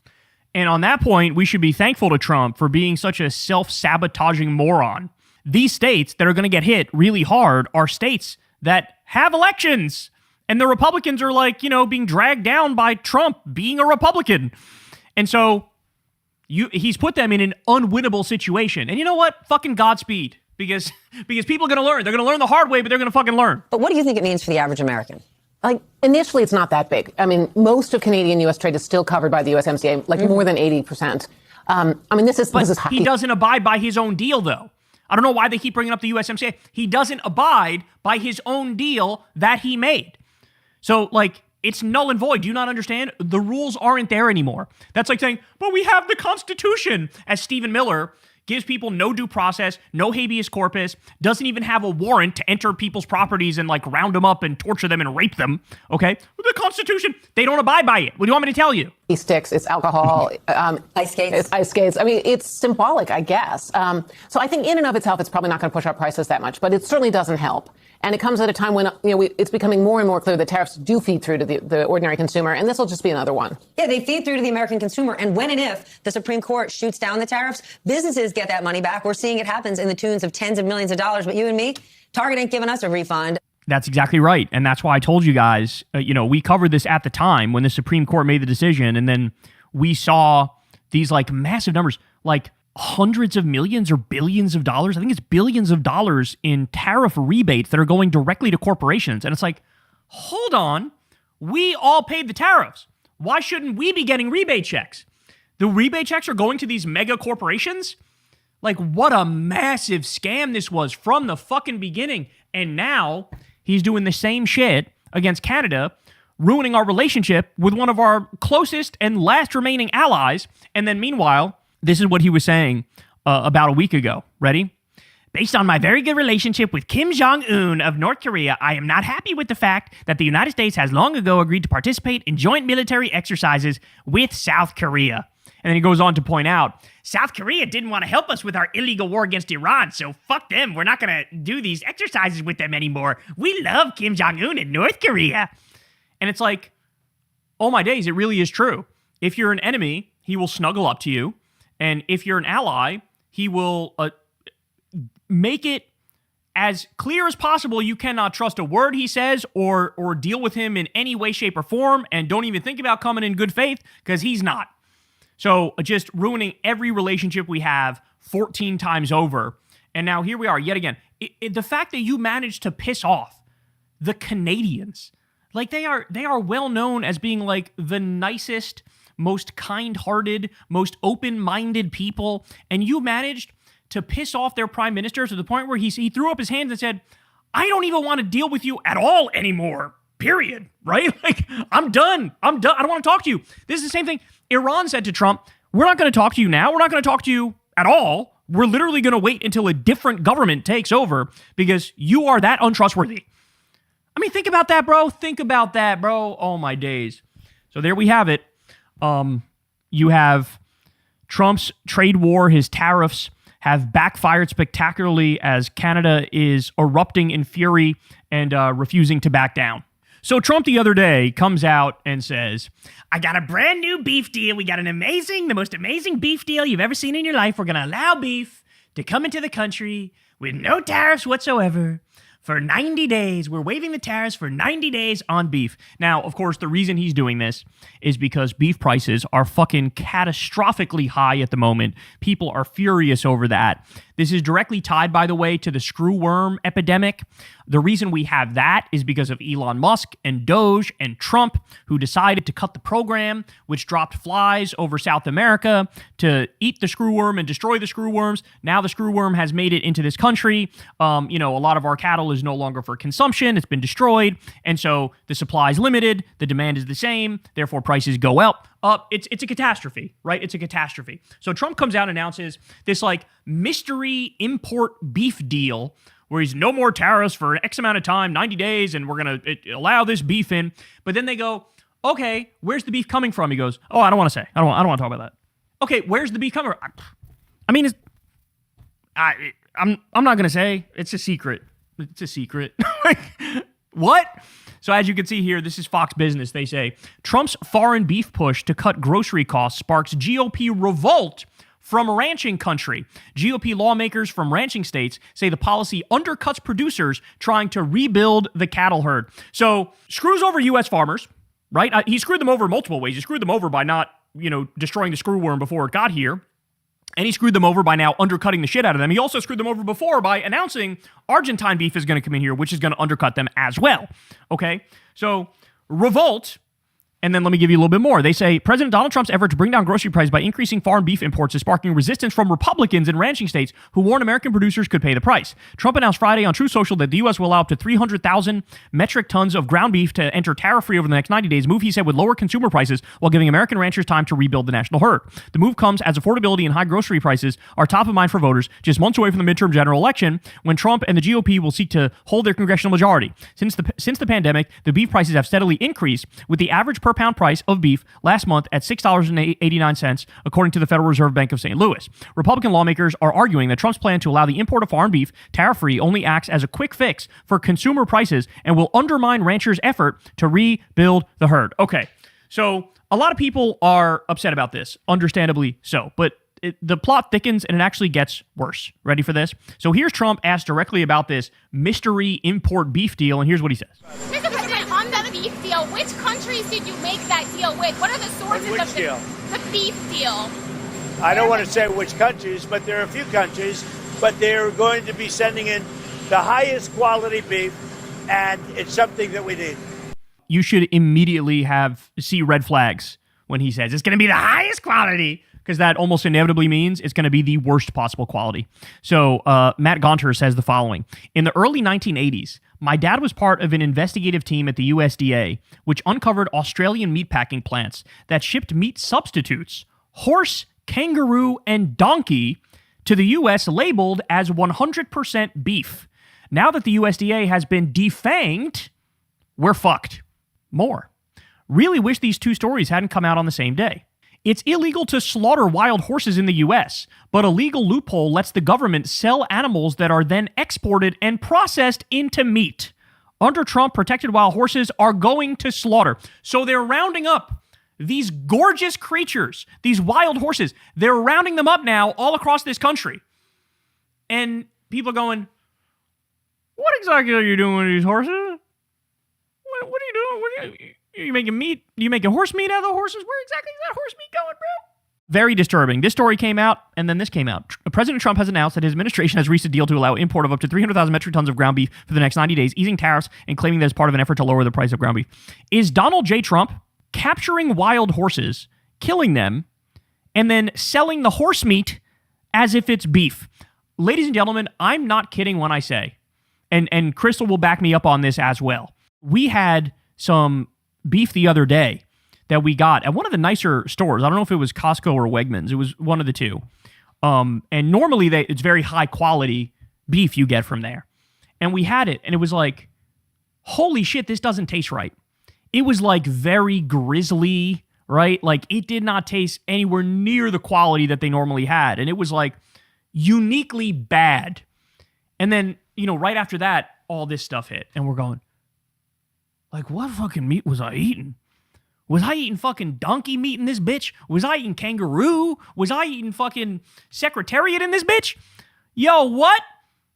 And on that point, we should be thankful to Trump for being such a self-sabotaging moron these states that are going to get hit really hard are states that have elections. And the Republicans are like, being dragged down by Trump being a Republican. And so he's put them in an unwinnable situation. And you know what? Fucking Godspeed. Because people are going to learn. They're going to learn the hard way, but they're going to fucking learn. But what do you think it means for the average American? Like, initially, it's not that big. I mean, most of Canadian-U.S. trade is still covered by the USMCA, like more than 80%. This is he doesn't abide by his own deal, though. I don't know why they keep bringing up the USMCA. He doesn't abide by his own deal that he made. So, it's null and void. Do you not understand? The rules aren't there anymore. That's like saying, but we have the Constitution, as Stephen Miller gives people no due process, no habeas corpus, doesn't even have a warrant to enter people's properties and round them up and torture them and rape them. Okay? The Constitution, they don't abide by it. What do you want me to tell you? Sticks, it's alcohol, ice skates. It's ice skates. I mean, it's symbolic, I guess. So I think in and of itself, it's probably not going to push up prices that much, but it certainly doesn't help. And it comes at a time when it's becoming more and more clear that tariffs do feed through to the ordinary consumer, and this will just be another one. Yeah, they feed through to the American consumer, and when and if the Supreme Court shoots down the tariffs, businesses get that money back. We're seeing it happens in the tunes of tens of millions of dollars, but you and me, Target ain't giving us a refund. That's exactly right. And that's why I told you guys, we covered this at the time when the Supreme Court made the decision, and then we saw these massive numbers, hundreds of millions or billions of dollars. I think it's billions of dollars in tariff rebates that are going directly to corporations. And it's hold on, we all paid the tariffs. Why shouldn't we be getting rebate checks? The rebate checks are going to these mega corporations? What a massive scam this was from the fucking beginning. And now he's doing the same shit against Canada, ruining our relationship with one of our closest and last remaining allies. And then meanwhile, this is what he was saying about a week ago. Ready? Based on my very good relationship with Kim Jong-un of North Korea, I am not happy with the fact that the United States has long ago agreed to participate in joint military exercises with South Korea. And then he goes on to point out, South Korea didn't want to help us with our illegal war against Iran, so fuck them. We're not going to do these exercises with them anymore. We love Kim Jong-un in North Korea. And it's oh my days, it really is true. If you're an enemy, he will snuggle up to you. And if you're an ally, he will make it as clear as possible you cannot trust a word he says or deal with him in any way, shape, or form, and don't even think about coming in good faith, because he's not. So just ruining every relationship we have 14 times over. And now here we are yet again. The fact that you managed to piss off the Canadians, they are well known as being the nicest, most kind-hearted, most open-minded people, and you managed to piss off their prime minister to the point where he threw up his hands and said, I don't even want to deal with you at all anymore, period, right? I'm done. I don't want to talk to you. This is the same thing Iran said to Trump, we're not going to talk to you now. We're not going to talk to you at all. We're literally going to wait until a different government takes over because you are that untrustworthy. I mean, think about that, bro. Think about that, bro. Oh, my days. So there we have it. You have Trump's trade war, his tariffs have backfired spectacularly as Canada is erupting in fury and refusing to back down. So Trump the other day comes out and says, I got a brand new beef deal. We got the most amazing beef deal you've ever seen in your life. We're going to allow beef to come into the country with no tariffs whatsoever. For 90 days, we're waiving the tariffs for 90 days on beef. Now, of course, the reason he's doing this is because beef prices are fucking catastrophically high at the moment. People are furious over that. This is directly tied, by the way, to the screwworm epidemic. The reason we have that is because of Elon Musk and Doge and Trump, who decided to cut the program, which dropped flies over South America to eat the screwworm and destroy the screwworms. Now the screwworm has made it into this country. A lot of our cattle is no longer for consumption. It's been destroyed. And so the supply is limited. The demand is the same. Therefore, prices go up. It's a catastrophe, right? It's a catastrophe. So Trump comes out and announces this mystery import beef deal where he's no more tariffs for X amount of time, 90 days, and we're going to allow this beef in. But then they go, okay, where's the beef coming from? He goes, oh, I don't want to say. I don't want to talk about that. Okay, where's the beef coming from? I mean, I'm not going to say. It's a secret. It's a secret. What? So as you can see here, this is Fox Business. They say, Trump's foreign beef push to cut grocery costs sparks GOP revolt from ranching country. GOP lawmakers from ranching states say the policy undercuts producers trying to rebuild the cattle herd. So screws over U.S. farmers, right? He screwed them over multiple ways. He screwed them over by not, destroying the screwworm before it got here. And he screwed them over by now undercutting the shit out of them. He also screwed them over before by announcing Argentine beef is going to come in here, which is going to undercut them as well. Okay? So, revolt. And then let me give you a little bit more. They say President Donald Trump's effort to bring down grocery prices by increasing foreign beef imports is sparking resistance from Republicans in ranching states who warn American producers could pay the price. Trump announced Friday on Truth Social that the U.S. will allow up to 300,000 metric tons of ground beef to enter tariff-free over the next 90 days. A move, he said, would lower consumer prices while giving American ranchers time to rebuild the national herd. The move comes as affordability and high grocery prices are top of mind for voters just months away from the midterm general election when Trump and the GOP will seek to hold their congressional majority. Since the pandemic, the beef prices have steadily increased, with the average per pound price of beef last month at $6.89, according to the Federal Reserve Bank of St. Louis. Republican lawmakers are arguing that Trump's plan to allow the import of foreign beef tariff-free only acts as a quick fix for consumer prices and will undermine ranchers' effort to rebuild the herd. Okay, so a lot of people are upset about this, understandably so, but the plot thickens and it actually gets worse. Ready for this? So here's Trump asked directly about this mystery import beef deal, and here's what he says. Mr. President, on the beef deal, which countries did you make that deal with? What are the sources of the beef deal? I don't want to say which countries, but there are a few countries, but they're going to be sending in the highest quality beef, and it's something that we need. You should immediately see red flags when he says it's going to be the highest quality, because that almost inevitably means it's going to be the worst possible quality. So Matt Gonter says the following. In the early 1980s, my dad was part of an investigative team at the USDA, which uncovered Australian meatpacking plants that shipped meat substitutes, horse, kangaroo, and donkey, to the U.S. labeled as 100% beef. Now that the USDA has been defanged, we're fucked. More. Really wish these two stories hadn't come out on the same day. It's illegal to slaughter wild horses in the U.S., but a legal loophole lets the government sell animals that are then exported and processed into meat. Under Trump, protected wild horses are going to slaughter. So they're rounding up these gorgeous creatures, these wild horses. They're rounding them up now all across this country. And people are going, what exactly are you doing with these horses? What are you doing? Are you making meat? You making horse meat out of the horses? Where exactly is that horse meat going, bro? Very disturbing. This story came out, and then this came out. President Trump has announced that his administration has reached a deal to allow import of up to 300,000 metric tons of ground beef for the next 90 days, easing tariffs and claiming that as part of an effort to lower the price of ground beef. Is Donald J. Trump capturing wild horses, killing them, and then selling the horse meat as if it's beef? Ladies and gentlemen, I'm not kidding when I say, and Crystal will back me up on this as well. We had some beef the other day that we got at one of the nicer stores. I don't know if it was Costco or Wegmans. It was one of the two. And normally it's very high quality beef you get from there. And we had it, and it was like, holy shit, this doesn't taste right. It was like very grizzly, right? Like it did not taste anywhere near the quality that they normally had. And it was like uniquely bad. And then, right after that, all this stuff hit, and we're going, like, what fucking meat was I eating? Was I eating fucking donkey meat in this bitch? Was I eating kangaroo? Was I eating fucking Secretariat in this bitch? Yo, what?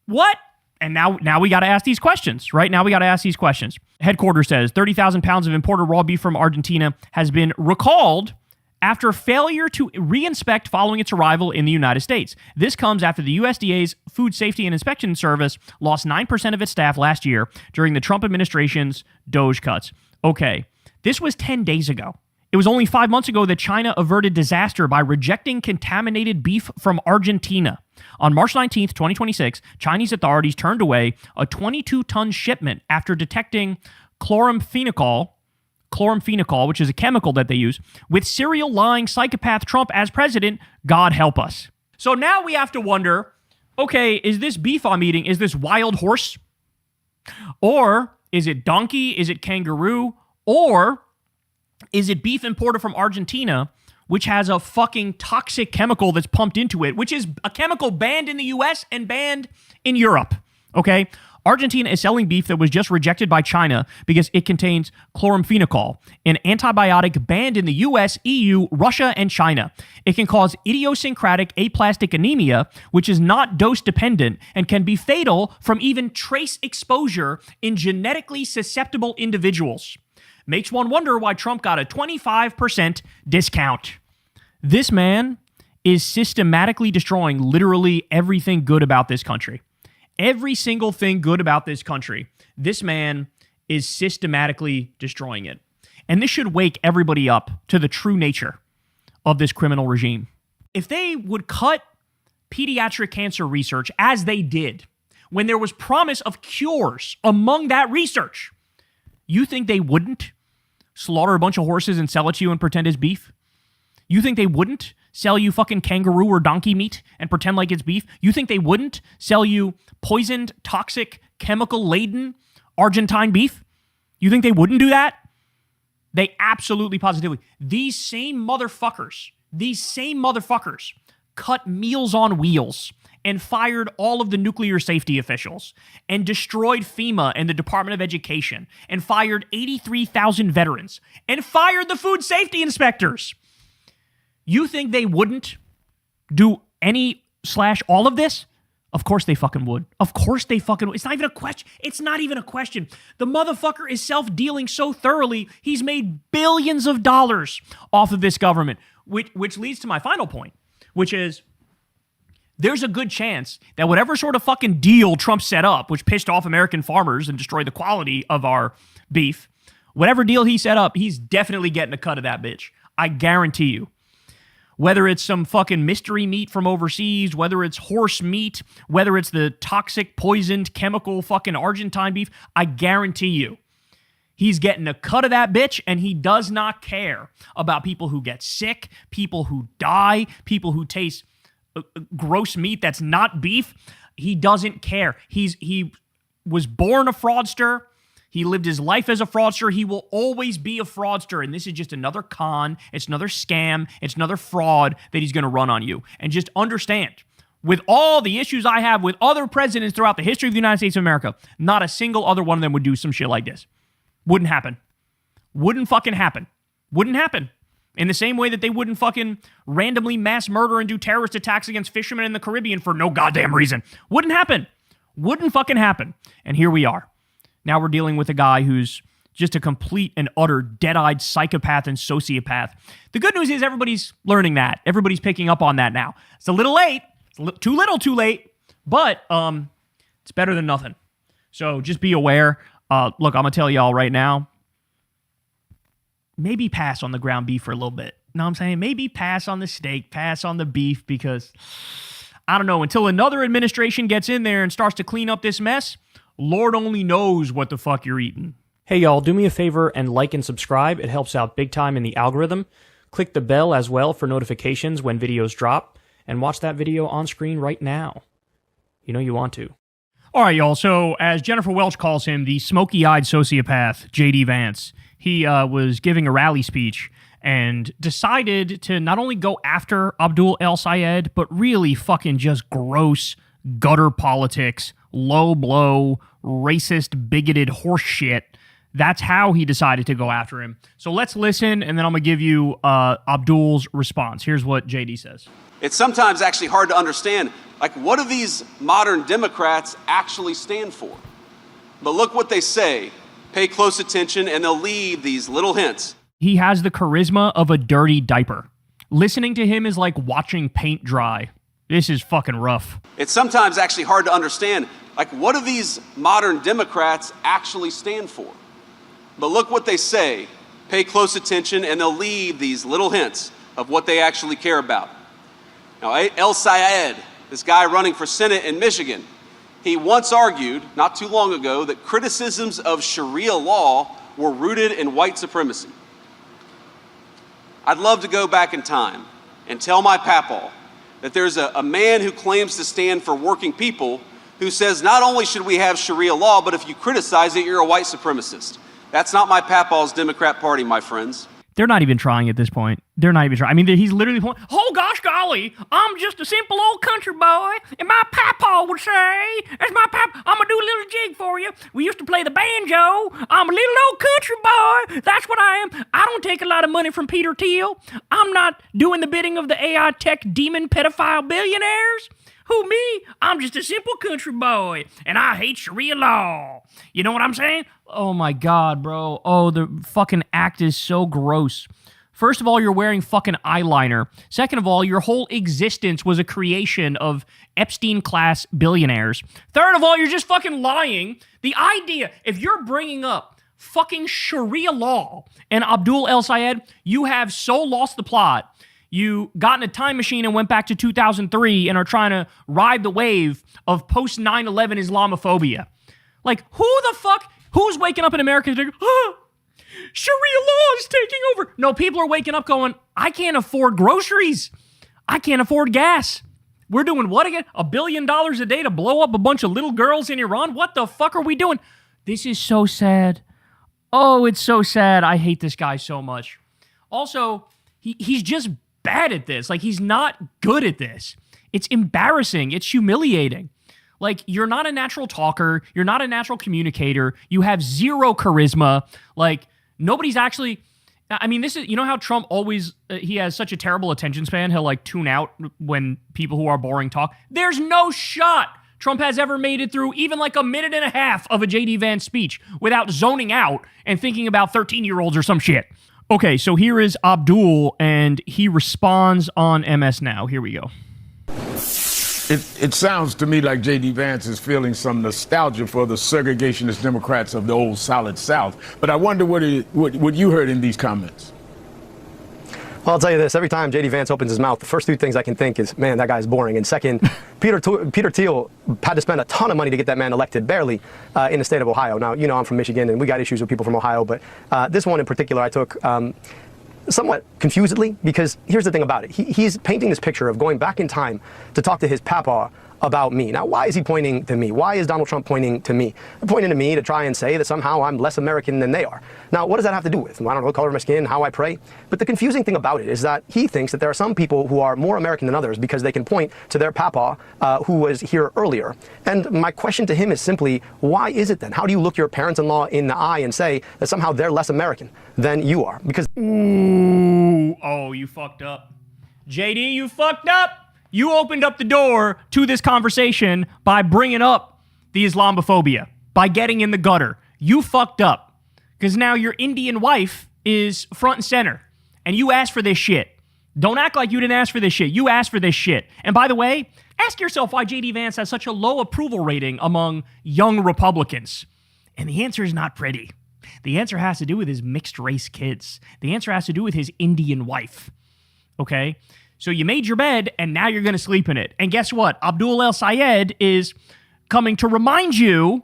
What? And now we got to ask these questions, right? Now we got to ask these questions. Headquarters says 30,000 pounds of imported raw beef from Argentina has been recalled after failure to re-inspect following its arrival in the United States. This comes after the USDA's Food Safety and Inspection Service lost 9% of its staff last year during the Trump administration's DOGE cuts. Okay, this was 10 days ago. It was only 5 months ago that China averted disaster by rejecting contaminated beef from Argentina. On March 19th, 2026, Chinese authorities turned away a 22-ton shipment after detecting chloramphenicol, which is a chemical that they use, with serial lying psychopath Trump as president. God help us. So now we have to wonder, okay, is this beef I'm eating, is this wild horse? Or is it donkey? Is it kangaroo? Or is it beef imported from Argentina, which has a fucking toxic chemical that's pumped into it, which is a chemical banned in the US and banned in Europe, okay? Argentina is selling beef that was just rejected by China because it contains chloramphenicol, an antibiotic banned in the US, EU, Russia, and China. It can cause idiosyncratic aplastic anemia, which is not dose-dependent and can be fatal from even trace exposure in genetically susceptible individuals. Makes one wonder why Trump got a 25% discount. This man is systematically destroying literally everything good about this country. Every single thing good about this country, this man is systematically destroying it. And this should wake everybody up to the true nature of this criminal regime. If they would cut pediatric cancer research as they did, when there was promise of cures among that research, you think they wouldn't slaughter a bunch of horses and sell it to you and pretend it's beef? You think they wouldn't sell you fucking kangaroo or donkey meat and pretend like it's beef? You think they wouldn't sell you poisoned, toxic, chemical-laden Argentine beef? You think they wouldn't do that? They absolutely, positively. These same motherfuckers cut Meals on Wheels and fired all of the nuclear safety officials and destroyed FEMA and the Department of Education and fired 83,000 veterans and fired the food safety inspectors. You think they wouldn't do any/all of this? Of course they fucking would. Of course they fucking would. It's not even a question. It's not even a question. The motherfucker is self-dealing so thoroughly, he's made billions of dollars off of this government, which leads to my final point, which is there's a good chance that whatever sort of fucking deal Trump set up, which pissed off American farmers and destroyed the quality of our beef, whatever deal he set up, he's definitely getting a cut of that bitch. I guarantee you. Whether it's some fucking mystery meat from overseas, whether it's horse meat, whether it's the toxic, poisoned, chemical fucking Argentine beef, I guarantee you, he's getting a cut of that bitch, and he does not care about people who get sick, people who die, people who taste gross meat that's not beef. He doesn't care. He was born a fraudster. He lived his life as a fraudster. He will always be a fraudster. And this is just another con. It's another scam. It's another fraud that he's going to run on you. And just understand, with all the issues I have with other presidents throughout the history of the United States of America, not a single other one of them would do some shit like this. Wouldn't happen. Wouldn't fucking happen. Wouldn't happen. In the same way that they wouldn't fucking randomly mass murder and do terrorist attacks against fishermen in the Caribbean for no goddamn reason. Wouldn't happen. Wouldn't fucking happen. And here we are. Now we're dealing with a guy who's just a complete and utter dead-eyed psychopath and sociopath. The good news is everybody's learning that. Everybody's picking up on that now. It's a little late. It's too late. But it's better than nothing. So just be aware. Look, I'm going to tell y'all right now, maybe pass on the ground beef for a little bit. You know what I'm saying? Maybe pass on the steak, pass on the beef, because, I don't know, until another administration gets in there and starts to clean up this mess, Lord only knows what the fuck you're eating. Hey y'all, do me a favor and like and subscribe. It helps out big time in the algorithm. Click the bell as well for notifications when videos drop, and watch that video on screen right now. You know you want to. All right, y'all. So, as Jennifer Welch calls him, the smoky-eyed sociopath, J.D. Vance, he was giving a rally speech and decided to not only go after Abdul El-Sayed, but really fucking just gross gutter politics, low blow, racist, bigoted horse shit. That's how he decided to go after him. So let's listen, and then I'm going to give you Abdul's response. Here's what JD says. It's sometimes actually hard to understand, like, what do these modern Democrats actually stand for? But look what they say. Pay close attention, and they'll leave these little hints. He has the charisma of a dirty diaper. Listening to him is like watching paint dry. This is fucking rough. It's sometimes actually hard to understand, like, what do these modern Democrats actually stand for? But look what they say. Pay close attention, and they'll leave these little hints of what they actually care about. Now, El-Sayed, this guy running for Senate in Michigan, he once argued, not too long ago, that criticisms of Sharia law were rooted in white supremacy. I'd love to go back in time and tell my papaw that there's a man who claims to stand for working people who says not only should we have Sharia law, but if you criticize it, you're a white supremacist. That's not my papaw's Democrat Party, my friends. They're not even trying at this point. They're not even trying. I mean, he's literally pointing, oh, gosh golly, I'm just a simple old country boy. And my papa would say, that's my papa, I'm going to do a little jig for you. We used to play the banjo. I'm a little old country boy. That's what I am. I don't take a lot of money from Peter Thiel. I'm not doing the bidding of the AI tech demon pedophile billionaires. Who, me? I'm just a simple country boy, and I hate Sharia law. You know what I'm saying? Oh, my God, bro. Oh, the fucking act is so gross. First of all, you're wearing fucking eyeliner. Second of all, your whole existence was a creation of Epstein-class billionaires. Third of all, you're just fucking lying. The idea, if you're bringing up fucking Sharia law and Abdul El Sayed, you have so lost the plot. You got in a time machine and went back to 2003 and are trying to ride the wave of post 9/11 Islamophobia. Like, who's waking up in America and thinking, Sharia law is taking over? No, people are waking up going, I can't afford groceries. I can't afford gas. We're doing what again? $1 billion a day to blow up a bunch of little girls in Iran? What the fuck are we doing? This is so sad. Oh, it's so sad. I hate this guy so much. Also, he's just bad at this. Like, he's not good at this. It's embarrassing. It's humiliating. Like, you're not a natural talker. You're not a natural communicator. You have zero charisma. Like, nobody's actually... I mean, this is... You know how Trump always... he has such a terrible attention span? He'll, like, tune out when people who are boring talk. There's no shot Trump has ever made it through even, like, a minute and a half of a J.D. Vance speech without zoning out and thinking about 13-year-olds or some shit. Okay, so here is Abdul, and he responds on MS Now. Here we go. It sounds to me like J.D. Vance is feeling some nostalgia for the segregationist Democrats of the old Solid South. But I wonder what you heard in these comments. Well, I'll tell you this. Every time J.D. Vance opens his mouth, the first two things I can think is, man, that guy's boring. And second, Peter Thiel had to spend a ton of money to get that man elected, barely, in the state of Ohio. Now, you know I'm from Michigan, and we got issues with people from Ohio. But this one in particular I took somewhat confusedly, because here's the thing about it. He's painting this picture of going back in time to talk to his papa about me. Now, why is he pointing to me? Why is Donald Trump pointing to me? Pointing to me to try and say that somehow I'm less American than they are. Now, what does that have to do with? I don't know, the color of my skin, how I pray. But the confusing thing about it is that he thinks that there are some people who are more American than others because they can point to their papa who was here earlier. And my question to him is simply, why is it then? How do you look your parents-in-law in the eye and say that somehow they're less American than you are? Because... Ooh, oh, you fucked up. JD, you fucked up. You opened up the door to this conversation by bringing up the Islamophobia, by getting in the gutter. You fucked up. Because now your Indian wife is front and center. And you asked for this shit. Don't act like you didn't ask for this shit. You asked for this shit. And by the way, ask yourself why J.D. Vance has such a low approval rating among young Republicans. And the answer is not pretty. The answer has to do with his mixed race kids. The answer has to do with his Indian wife. Okay? So you made your bed, and now you're going to sleep in it. And guess what? Abdul El Sayed is coming to remind you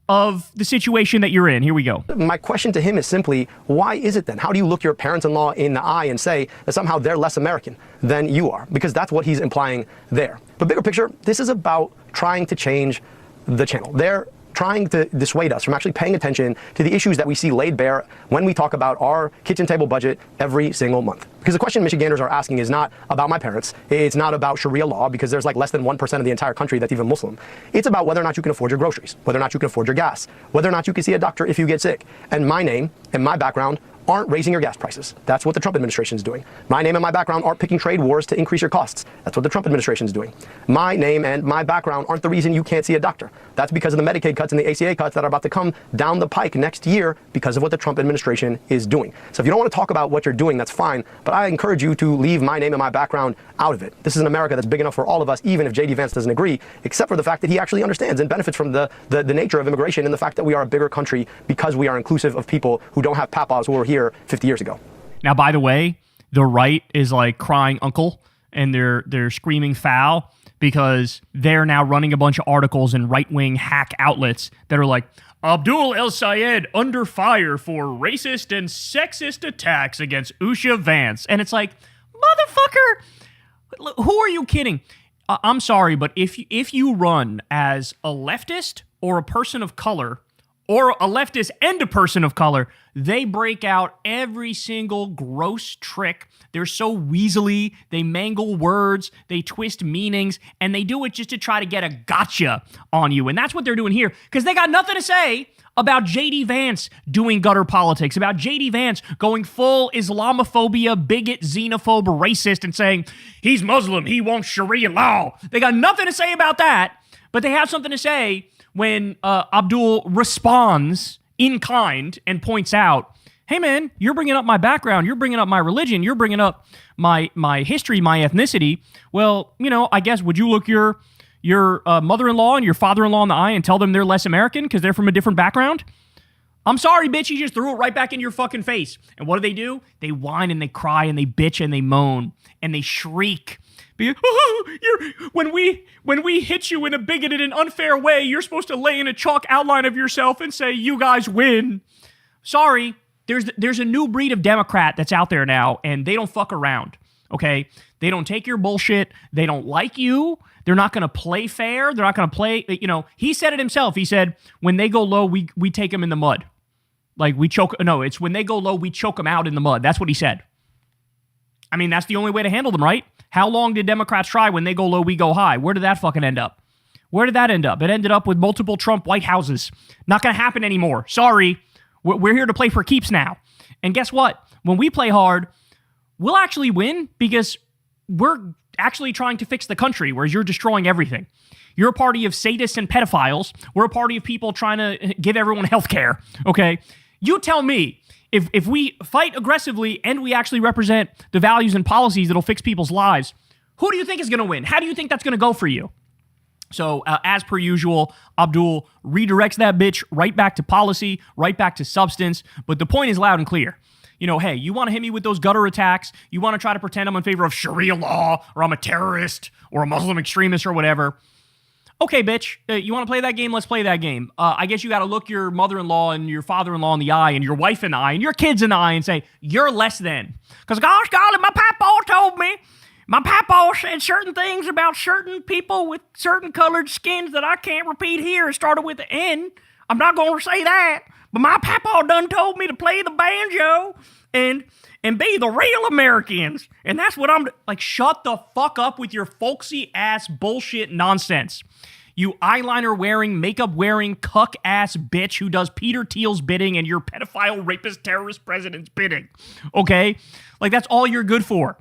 of the situation that you're in. Here we go. My question to him is simply, why is it then? How do you look your parents-in-law in the eye and say that somehow they're less American than you are? Because that's what he's implying there. But bigger picture, this is about trying to change the channel. They're trying to dissuade us from actually paying attention to the issues that we see laid bare when we talk about our kitchen table budget every single month. Because the question Michiganders are asking is not about my parents. It's not about Sharia law, because there's like less than 1% of the entire country that's even Muslim. It's about whether or not you can afford your groceries, whether or not you can afford your gas, whether or not you can see a doctor if you get sick. And my name and my background aren't raising your gas prices. That's what the Trump administration is doing. My name and my background aren't picking trade wars to increase your costs. That's what the Trump administration is doing. My name and my background aren't the reason you can't see a doctor. That's because of the Medicaid cuts and the ACA cuts that are about to come down the pike next year because of what the Trump administration is doing. So if you don't want to talk about what you're doing, that's fine, but I encourage you to leave my name and my background out of it. This is an America that's big enough for all of us, even if J.D. Vance doesn't agree, except for the fact that he actually understands and benefits from the nature of immigration and the fact that we are a bigger country because we are inclusive of people who don't have papas who were here 50 years ago. Now, by the way, the right is like crying uncle, and they're screaming foul because they're now running a bunch of articles in right-wing hack outlets that are like, Abdul El Sayed under fire for racist and sexist attacks against Usha Vance. And it's like, motherfucker, who are you kidding? I'm sorry, but if you run as a leftist or a person of color or a leftist and a person of color, they break out every single gross trick. They're so weaselly, they mangle words, they twist meanings, and they do it just to try to get a gotcha on you. And that's what they're doing here, because they got nothing to say about J.D. Vance doing gutter politics, about J.D. Vance going full Islamophobia, bigot, xenophobe, racist, and saying, he's Muslim, he wants Sharia law. They got nothing to say about that, but they have something to say when Abdul responds in kind and points out, hey man, you're bringing up my background, you're bringing up my religion, you're bringing up my history, my ethnicity. Well, you know, I guess, would you look your mother-in-law and your father-in-law in the eye and tell them they're less American because they're from a different background? I'm sorry, bitch, you just threw it right back in your fucking face. And what do? They whine and they cry and they bitch and they moan and they shriek. When we hit you in a bigoted and unfair way, you're supposed to lay in a chalk outline of yourself and say, you guys win. Sorry, there's a new breed of Democrat that's out there now, and they don't fuck around, okay? They don't take your bullshit. They don't like you. They're not going to play fair. They're not going to play, you know, he said it himself. He said, when they go low, we take them in the mud. Like, it's when they go low, we choke them out in the mud. That's what he said. I mean, that's the only way to handle them, right? How long did Democrats try? When they go low, we go high? Where did that fucking end up? Where did that end up? It ended up with multiple Trump White Houses. Not going to happen anymore. Sorry. We're here to play for keeps now. And guess what? When we play hard, we'll actually win because we're actually trying to fix the country, whereas you're destroying everything. You're a party of sadists and pedophiles. We're a party of people trying to give everyone health care, okay? You tell me, if we fight aggressively and we actually represent the values and policies that'll fix people's lives, who do you think is going to win? How do you think that's going to go for you? So, as per usual, Abdul redirects that bitch right back to policy, right back to substance. But the point is loud and clear. You know, hey, you want to hit me with those gutter attacks? You want to try to pretend I'm in favor of Sharia law, or I'm a terrorist, or a Muslim extremist, or whatever. Okay, bitch, you want to play that game? Let's play that game. I guess you got to look your mother-in-law and your father-in-law in the eye and your wife in the eye and your kids in the eye and say, you're less than. Because gosh golly, my papa told me. My papa said certain things about certain people with certain colored skins that I can't repeat here. It started with the N. I'm not going to say that. But my papa done told me to play the banjo and be the real Americans. And that's what I'm... Like, shut the fuck up with your folksy-ass bullshit nonsense. You eyeliner-wearing, makeup-wearing, cuck-ass bitch who does Peter Thiel's bidding and your pedophile, rapist, terrorist president's bidding. Okay? Like, that's all you're good for.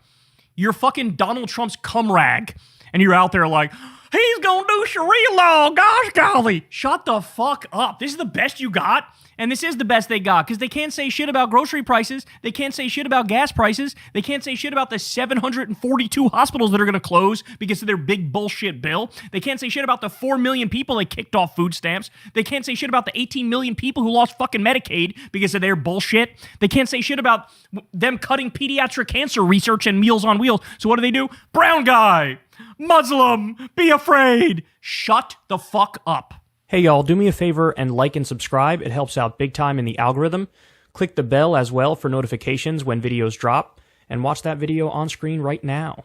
You're fucking Donald Trump's cum rag. And you're out there like, he's gonna do Sharia law, gosh golly. Shut the fuck up. This is the best you got? And this is the best they got, because they can't say shit about grocery prices. They can't say shit about gas prices. They can't say shit about the 742 hospitals that are going to close because of their big bullshit bill. They can't say shit about the 4 million people that kicked off food stamps. They can't say shit about the 18 million people who lost fucking Medicaid because of their bullshit. They can't say shit about them cutting pediatric cancer research and Meals on Wheels. So what do? Brown guy, Muslim, be afraid. Shut the fuck up. Hey y'all, do me a favor and like and subscribe. It helps out big time in the algorithm. Click the bell as well for notifications when videos drop, and watch that video on screen right now.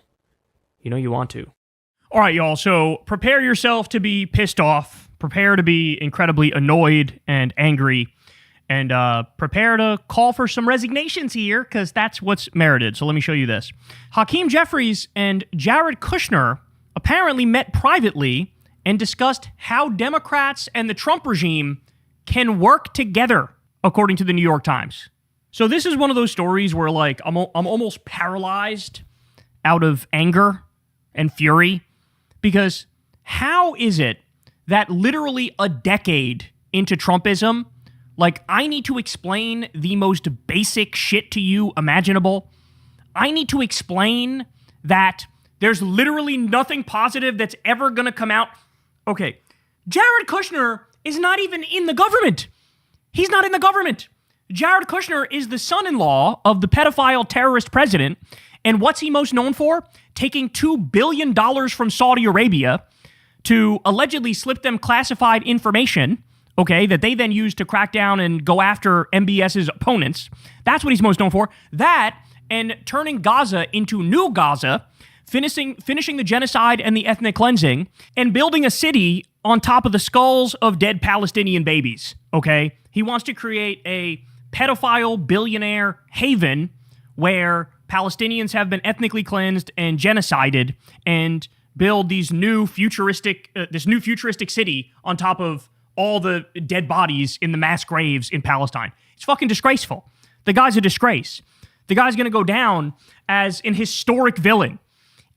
You know you want to. All right, y'all, so prepare yourself to be pissed off. Prepare to be incredibly annoyed and angry. And prepare to call for some resignations here, because that's what's merited. So let me show you this. Hakeem Jeffries and Jared Kushner apparently met privately and discussed how Democrats and the Trump regime can work together, according to the New York Times. So this is one of those stories where, like, I'm almost paralyzed out of anger and fury, because how is it that literally a decade into Trumpism, like, I need to explain the most basic shit to you imaginable? I need to explain that there's literally nothing positive that's ever going to come out. Okay, Jared Kushner is not even in the government. He's not in the government. Jared Kushner is the son-in-law of the pedophile terrorist president. And what's he most known for? Taking $2 billion from Saudi Arabia to allegedly slip them classified information, okay, that they then use to crack down and go after MBS's opponents. That's what he's most known for. That, and turning Gaza into New Gaza, finishing the genocide and the ethnic cleansing, and building a city on top of the skulls of dead Palestinian babies, okay? He wants to create a pedophile billionaire haven where Palestinians have been ethnically cleansed and genocided, and build this new futuristic city on top of all the dead bodies in the mass graves in Palestine. It's fucking disgraceful. The guy's a disgrace. The guy's going to go down as an historic villain.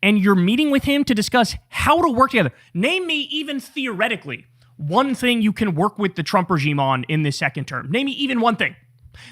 And you're meeting with him to discuss how to work together. Name me, even theoretically, one thing you can work with the Trump regime on in this second term. Name me even one thing.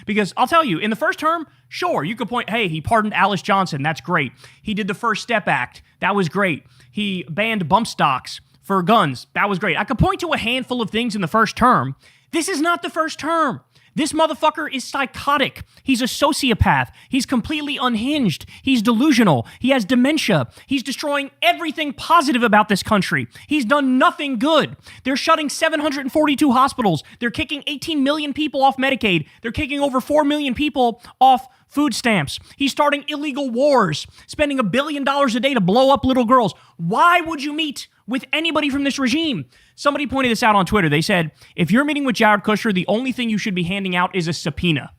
Because I'll tell you, in the first term, sure, you could point, hey, he pardoned Alice Johnson. That's great. He did the First Step Act. That was great. He banned bump stocks for guns. That was great. I could point to a handful of things in the first term. This is not the first term. This motherfucker is psychotic. He's a sociopath. He's completely unhinged. He's delusional. He has dementia. He's destroying everything positive about this country. He's done nothing good. They're shutting 742 hospitals. They're kicking 18 million people off Medicaid. They're kicking over 4 million people off food stamps. He's starting illegal wars, spending $1 billion a day to blow up little girls. Why would you meet with anybody from this regime? Somebody pointed this out on Twitter. They said, if you're meeting with Jared Kushner, the only thing you should be handing out is a subpoena.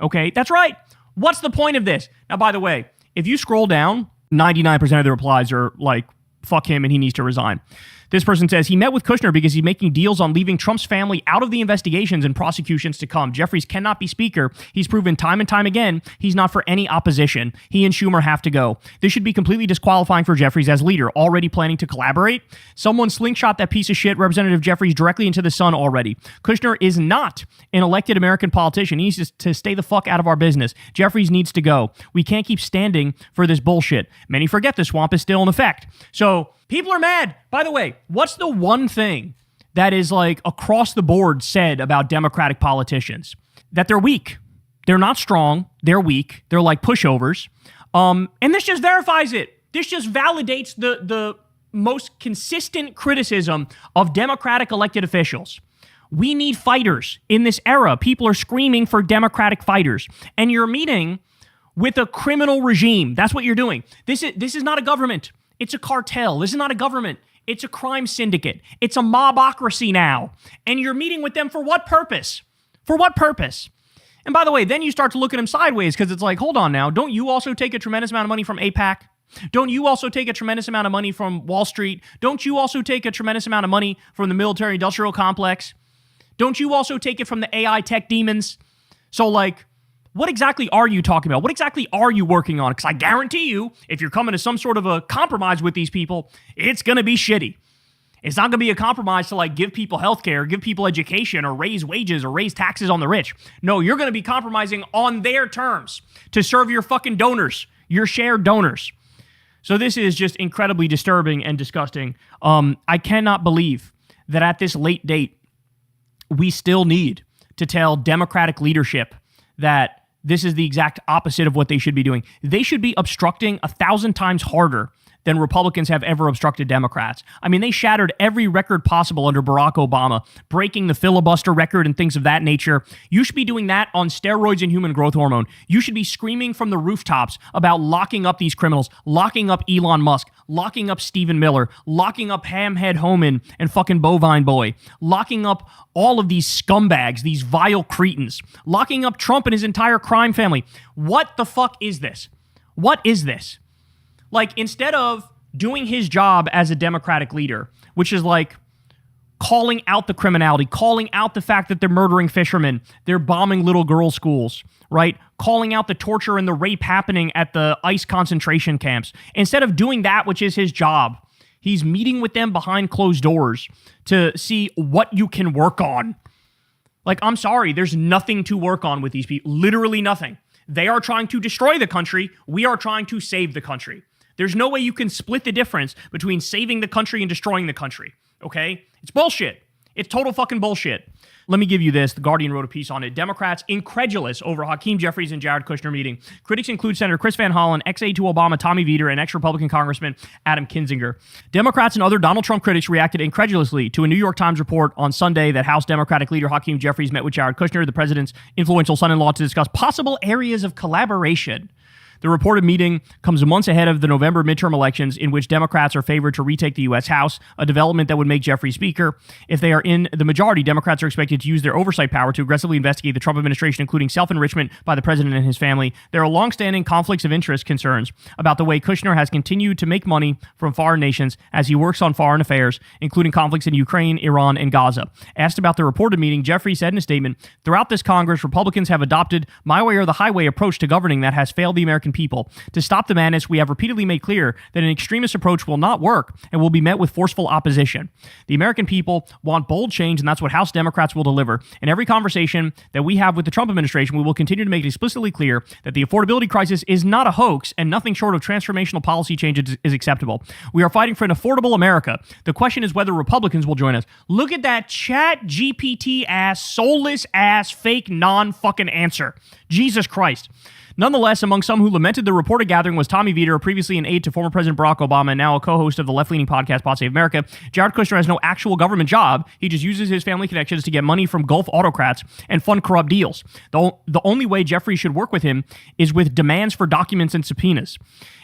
Okay, that's right. What's the point of this? Now, by the way, if you scroll down, 99% of the replies are like, fuck him and he needs to resign. This person says he met with Kushner because he's making deals on leaving Trump's family out of the investigations and prosecutions to come. Jeffries cannot be speaker. He's proven time and time again he's not for any opposition. He and Schumer have to go. This should be completely disqualifying for Jeffries as leader. Already planning to collaborate? Someone slingshot that piece of shit Representative Jeffries directly into the sun already. Kushner is not an elected American politician. He needs to stay the fuck out of our business. Jeffries needs to go. We can't keep standing for this bullshit. Many forget the swamp is still in effect. So people are mad. By the way, what's the one thing that is like across the board said about Democratic politicians? That they're weak. They're not strong. They're weak. They're like pushovers. And this just verifies it. This just validates the most consistent criticism of Democratic elected officials. We need fighters in this era. People are screaming for Democratic fighters. And you're meeting with a criminal regime. That's what you're doing. This is not a government. It's a cartel. This is not a government. It's a crime syndicate. It's a mobocracy now. And you're meeting with them for what purpose? For what purpose? And by the way, then you start to look at them sideways because it's like, hold on now. Don't you also take a tremendous amount of money from AIPAC? Don't you also take a tremendous amount of money from Wall Street? Don't you also take a tremendous amount of money from the military-industrial complex? Don't you also take it from the AI tech demons? So like, what exactly are you talking about? What exactly are you working on? Because I guarantee you, if you're coming to some sort of a compromise with these people, it's going to be shitty. It's not going to be a compromise to like give people healthcare, give people education, or raise wages, or raise taxes on the rich. No, you're going to be compromising on their terms to serve your fucking donors, your shared donors. So this is just incredibly disturbing and disgusting. I cannot believe that at this late date, we still need to tell Democratic leadership that this is the exact opposite of what they should be doing. They should be obstructing 1,000 times harder than Republicans have ever obstructed Democrats. I mean, they shattered every record possible under Barack Obama, breaking the filibuster record and things of that nature. You should be doing that on steroids and human growth hormone. You should be screaming from the rooftops about locking up these criminals, locking up Elon Musk, locking up Stephen Miller, locking up Hamhead Homan and fucking Bovine Boy, locking up all of these scumbags, these vile cretins, locking up Trump and his entire crime family. What the fuck is this? What is this? Like, instead of doing his job as a Democratic leader, which is like calling out the criminality, calling out the fact that they're murdering fishermen, they're bombing little girls' schools, right? Calling out the torture and the rape happening at the ICE concentration camps. Instead of doing that, which is his job, he's meeting with them behind closed doors to see what you can work on. Like, I'm sorry, there's nothing to work on with these people. Literally nothing. They are trying to destroy the country. We are trying to save the country. There's no way you can split the difference between saving the country and destroying the country, okay? It's bullshit. It's total fucking bullshit. Let me give you this. The Guardian wrote a piece on it. Democrats incredulous over Hakeem Jeffries and Jared Kushner meeting. Critics include Senator Chris Van Hollen, ex-aide to Obama Tommy Vietor, and ex-Republican Congressman Adam Kinzinger. Democrats and other Donald Trump critics reacted incredulously to a New York Times report on Sunday that House Democratic leader Hakeem Jeffries met with Jared Kushner, the president's influential son-in-law, to discuss possible areas of collaboration. The reported meeting comes months ahead of the November midterm elections, in which Democrats are favored to retake the U.S. House, a development that would make Jeffrey Speaker. If they are in the majority, Democrats are expected to use their oversight power to aggressively investigate the Trump administration, including self-enrichment by the president and his family. There are longstanding conflicts of interest concerns about the way Kushner has continued to make money from foreign nations as he works on foreign affairs, including conflicts in Ukraine, Iran, and Gaza. Asked about the reported meeting, Jeffrey said in a statement, "Throughout this Congress, Republicans have adopted my way or the highway approach to governing that has failed the American people. To stop the madness, we have repeatedly made clear that an extremist approach will not work and will be met with forceful opposition. The American people want bold change, and that's what House Democrats will deliver. In every conversation that we have with the Trump administration, we will continue to make it explicitly clear that the affordability crisis is not a hoax, and nothing short of transformational policy change is acceptable. We are fighting for an affordable America. The question is whether Republicans will join us." Look at that chat GPT ass, soulless ass, fake non-fucking answer. Jesus Christ. Nonetheless, among some who lamented the reported gathering was Tommy Vietor, previously an aide to former President Barack Obama and now a co-host of the left-leaning podcast Pod Save America. Jared Kushner has no actual government job. He just uses his family connections to get money from Gulf autocrats and fund corrupt deals. The only way Jeffrey should work with him is with demands for documents and subpoenas.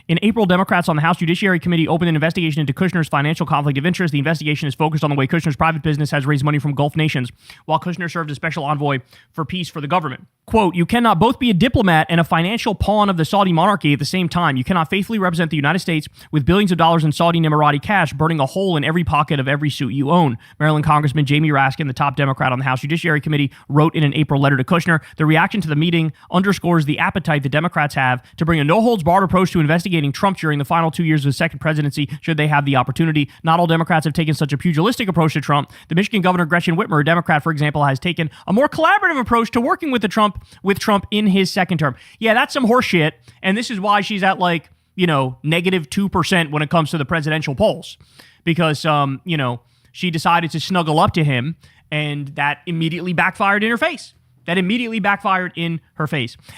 In April, Democrats on the House Judiciary Committee opened an investigation into Kushner's financial conflict of interest. The investigation is focused on the way Kushner's private business has raised money from Gulf nations, while Kushner served as special envoy for peace for the government. Quote, "You cannot both be a diplomat and a financial pawn of the Saudi monarchy at the same time. You cannot faithfully represent the United States with billions of dollars in Saudi and Emirati cash, burning a hole in every pocket of every suit you own." Maryland Congressman Jamie Raskin, the top Democrat on the House Judiciary Committee, wrote in an April letter to Kushner, "The reaction to the meeting underscores the appetite the Democrats have to bring a no-holds-barred approach to investigating Trump during the final 2 years of his second presidency, should they have the opportunity. Not all Democrats have taken such a pugilistic approach to Trump. The Michigan Governor Gretchen Whitmer, a Democrat, for example, has taken a more collaborative approach to working with Trump in his second term." Yeah, that's some horse shit, and this is why she's at negative 2% when it comes to the presidential polls, because she decided to snuggle up to him, and that immediately backfired in her face.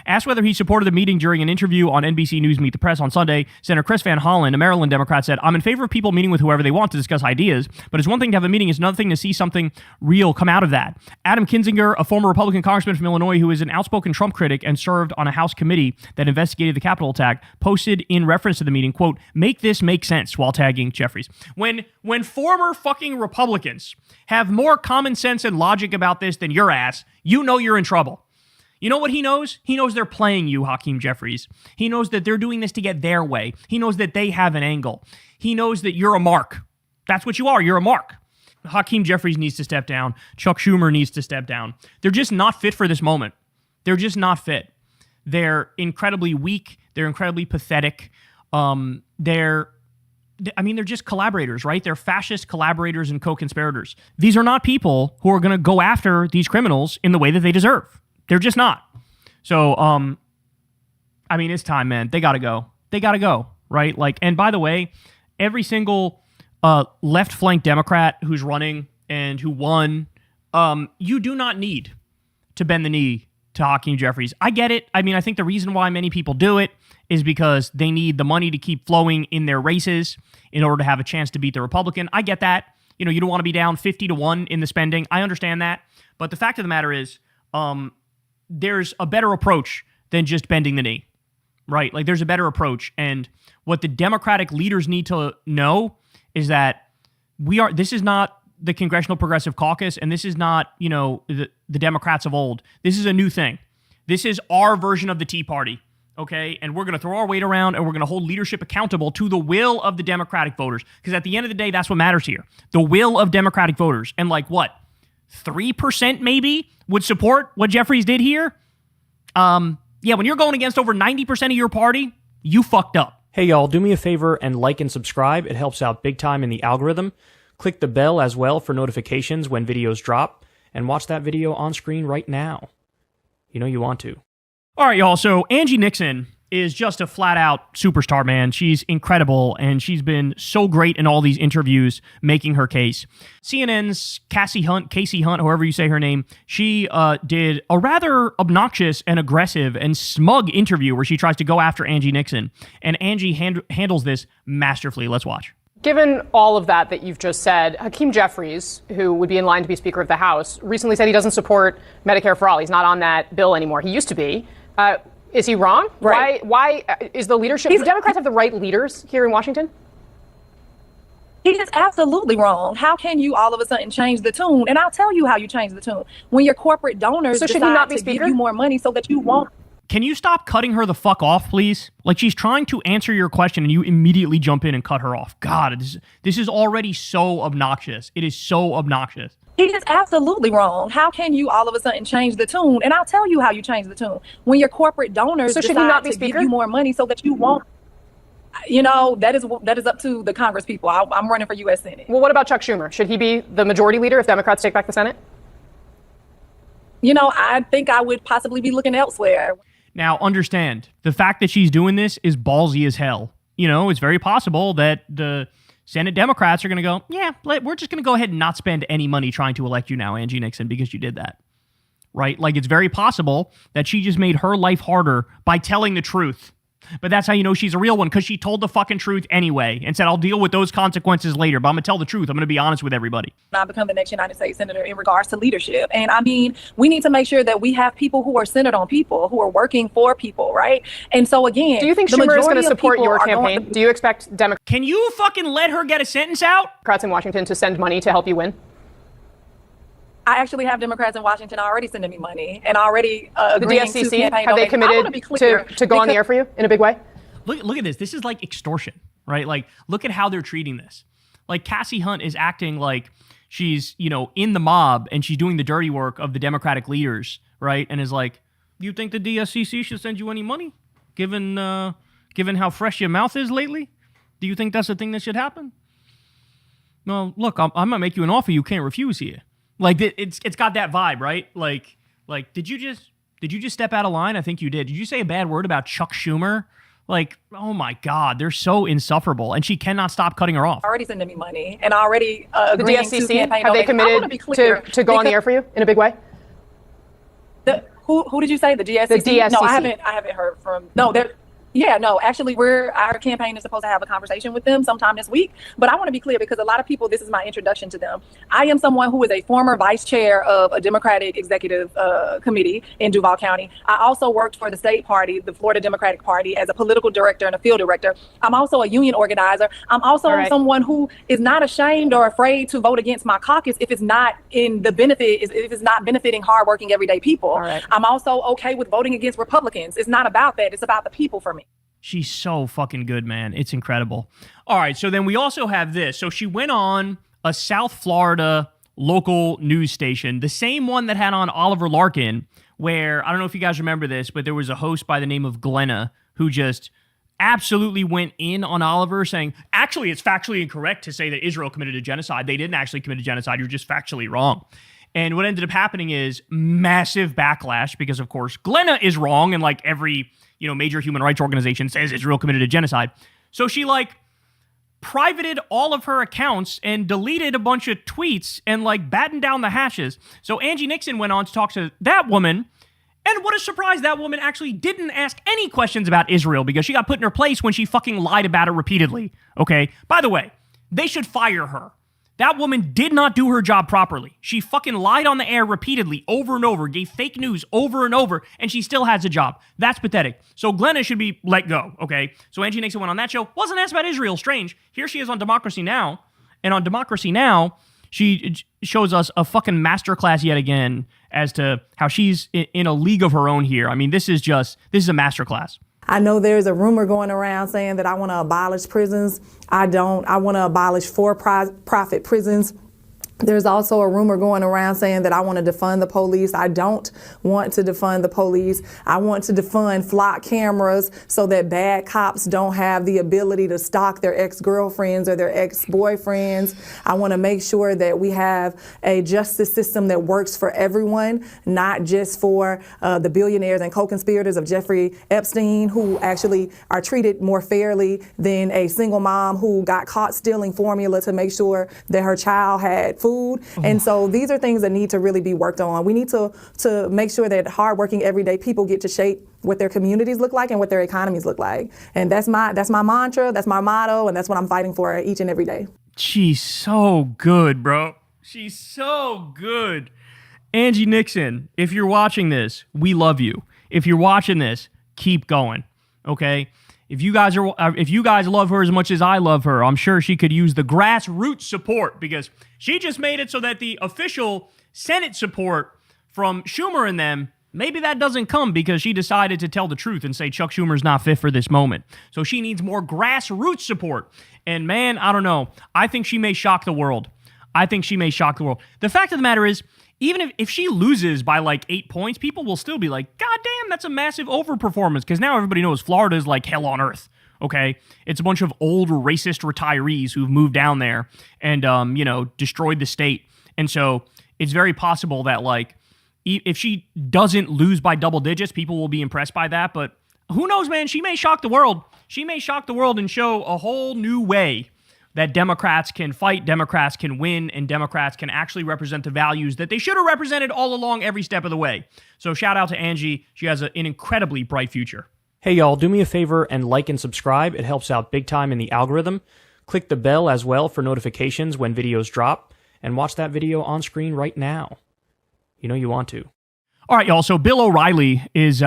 Asked whether he supported the meeting during an interview on NBC News Meet the Press on Sunday, Senator Chris Van Hollen, a Maryland Democrat, said, "I'm in favor of people meeting with whoever they want to discuss ideas, but it's one thing to have a meeting, it's another thing to see something real come out of that." Adam Kinzinger, a former Republican congressman from Illinois who is an outspoken Trump critic and served on a House committee that investigated the Capitol attack, posted in reference to the meeting, quote, "Make this make sense," while tagging Jeffries. When former fucking Republicans have more common sense and logic about this than your ass, you know you're in trouble. You know what he knows? He knows they're playing you, Hakeem Jeffries. He knows that they're doing this to get their way. He knows that they have an angle. He knows that you're a mark. That's what you are. You're a mark. Hakeem Jeffries needs to step down. Chuck Schumer needs to step down. They're just not fit for this moment. They're just not fit. They're incredibly weak. They're incredibly pathetic. They're just collaborators, right? They're fascist collaborators and co-conspirators. These are not people who are going to go after these criminals in the way that they deserve. They're just not. So, it's time, man. They got to go. Right? And by the way, every single left flank Democrat who's running and who won, you do not need to bend the knee to Hakeem Jeffries. I get it. I think the reason why many people do it is because they need the money to keep flowing in their races in order to have a chance to beat the Republican. I get that. You don't want to be down 50-1 in the spending. I understand that. But the fact of the matter is, there's a better approach than just bending the knee, right? There's a better approach. And what the Democratic leaders need to know is that this is not the Congressional Progressive Caucus, and this is not, the Democrats of old. This is a new thing. This is our version of the Tea Party. Okay, and we're going to throw our weight around and we're going to hold leadership accountable to the will of the Democratic voters. Because at the end of the day, that's what matters here. The will of Democratic voters. And 3% maybe would support what Jeffries did here? When you're going against over 90% of your party, you fucked up. Hey y'all, do me a favor and like and subscribe. It helps out big time in the algorithm. Click the bell as well for notifications when videos drop. And watch that video on screen right now. You know you want to. All right, y'all. So Angie Nixon is just a flat-out superstar, man. She's incredible, and she's been so great in all these interviews making her case. CNN's Casey Hunt, however you say her name, she did a rather obnoxious and aggressive and smug interview where she tries to go after Angie Nixon, and Angie handles this masterfully. Let's watch. Given all of that you've just said, Hakeem Jeffries, who would be in line to be Speaker of the House, recently said he doesn't support Medicare for All. He's not on that bill anymore. He used to be. Is he wrong? Right. Why is the leadership? Do Democrats have the right leaders here in Washington? He is absolutely wrong. How can you all of a sudden change the tune? And I'll tell you how you change the tune. When your corporate donors decide to give you more money so that you won't. Can you stop cutting her the fuck off, please? Like, she's trying to answer your question and you immediately jump in and cut her off. God, this is already so obnoxious. It is so obnoxious. He is absolutely wrong. How can you all of a sudden change the tune? And I'll tell you how you change the tune. When your corporate donors decide to give you more money so that you won't. You know, that is up to the Congress people. I'm running for U.S. Senate. Well, what about Chuck Schumer? Should he be the majority leader if Democrats take back the Senate? You know, I think I would possibly be looking elsewhere. Now, understand, the fact that she's doing this is ballsy as hell. You know, it's very possible that the Senate Democrats are going to go, yeah, we're just going to go ahead and not spend any money trying to elect you now, Angie Nixon, because you did that. Right? Like, it's very possible that she just made her life harder by telling the truth. But that's how you know she's a real one, because she told the fucking truth anyway and said, I'll deal with those consequences later, but I'm going to tell the truth. I'm going to be honest with everybody. I become the next United States Senator in regards to leadership. And I mean, we need to make sure that we have people who are centered on people, who are working for people, right? And so again, do you think Schumer is going to support your campaign? Do you expect Democrats? Can you fucking let her get a sentence out? Democrats in Washington to send money to help you win? I actually have Democrats in Washington already sending me money and already the DSCC, have they committed to go on the air for you in a big way? Look at this. This is like extortion, right? Like, look at how they're treating this. Like, Cassie Hunt is acting like she's, you know, in the mob and she's doing the dirty work of the Democratic leaders, right? And is like, you think the DSCC should send you any money, given how fresh your mouth is lately? Do you think that's the thing that should happen? Well, look, I'm gonna make you an offer you can't refuse here. Like, it's got that vibe, right? Like, did you just step out of line? I think you did. Did you say a bad word about Chuck Schumer? Like, oh my God, they're so insufferable, and she cannot stop cutting her off. Already sending me money, and already the DSCC, have they committed to go on the air for you in a big way? Who did you say? The DSCC? The DSCC. No, I haven't heard from. No, they're. Yeah, no, actually, our campaign is supposed to have a conversation with them sometime this week. But I want to be clear, because a lot of people, this is my introduction to them. I am someone who is a former vice chair of a Democratic executive committee in Duval County. I also worked for the state party, the Florida Democratic Party, as a political director and a field director. I'm also a union organizer. I'm also someone who is not ashamed or afraid to vote against my caucus if it's not in the benefit, if it's not benefiting hardworking everyday people. I'm also okay with voting against Republicans. It's not about that. It's about the people for me. She's so fucking good, man. It's incredible. All right, so then we also have this. So she went on a South Florida local news station, the same one that had on Oliver Larkin, where, I don't know if you guys remember this, but there was a host by the name of Glenna who just absolutely went in on Oliver, saying, actually, it's factually incorrect to say that Israel committed a genocide. They didn't actually commit a genocide. You're just factually wrong. And what ended up happening is massive backlash because, of course, Glenna is wrong, and like every major human rights organization says Israel committed a genocide. So she privated all of her accounts and deleted a bunch of tweets and battened down the hashes. So Angie Nixon went on to talk to that woman, and what a surprise, that woman actually didn't ask any questions about Israel because she got put in her place when she fucking lied about it repeatedly. Okay? By the way, they should fire her. That woman did not do her job properly. She fucking lied on the air repeatedly, over and over, gave fake news over and over, and she still has a job. That's pathetic. So Glenna should be let go, okay? So Angie Nixon went on that show, wasn't asked about Israel. Strange. Here she is on Democracy Now!, and on Democracy Now!, she shows us a fucking masterclass yet again as to how she's in a league of her own here. I mean, this is a masterclass. I know there's a rumor going around saying that I want to abolish prisons. I don't. I want to abolish for-profit prisons. There's also a rumor going around saying that I want to defund the police. I don't want to defund the police. I want to defund flock cameras so that bad cops don't have the ability to stalk their ex-girlfriends or their ex-boyfriends. I want to make sure that we have a justice system that works for everyone, not just for the billionaires and co-conspirators of Jeffrey Epstein, who actually are treated more fairly than a single mom who got caught stealing formula to make sure that her child had food. And so these are things that need to really be worked on. We need to make sure that hardworking everyday people get to shape what their communities look like and what their economies look like. And that's my mantra, that's my motto, and that's what I'm fighting for each and every day. She's so good, bro. She's so good. Angie Nixon, if you're watching this, we love you. If you're watching this, keep going. Okay, if you guys love her as much as I love her, I'm sure she could use the grassroots support, because she just made it so that the official Senate support from Schumer and them, maybe that doesn't come because she decided to tell the truth and say Chuck Schumer's not fit for this moment. So she needs more grassroots support. And man, I don't know. I think she may shock the world. The fact of the matter is, even if she loses by like 8 points, people will still be like, God damn, that's a massive overperformance. Because now everybody knows Florida is like hell on earth. Okay? It's a bunch of old racist retirees who've moved down there and, destroyed the state. And so it's very possible that like, if she doesn't lose by double digits, people will be impressed by that. But who knows, man? She may shock the world. She may shock the world and show a whole new way that Democrats can fight, Democrats can win, and Democrats can actually represent the values that they should have represented all along every step of the way. So shout out to Angie. She has an incredibly bright future. Hey, y'all, do me a favor and like and subscribe. It helps out big time in the algorithm. Click the bell as well for notifications when videos drop, and watch that video on screen right now. You know you want to. All right, y'all. So Bill O'Reilly is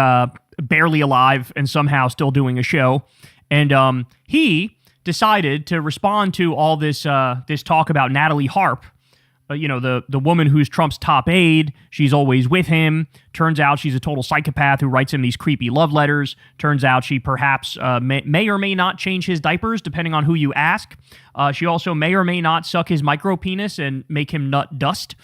barely alive and somehow still doing a show. And he decided to respond to all this this talk about Natalie Harp, the woman who's Trump's top aide. She's always with him. Turns out she's a total psychopath who writes him these creepy love letters. Turns out she perhaps may or may not change his diapers, depending on who you ask. She also may or may not suck his micro penis and make him nut dust.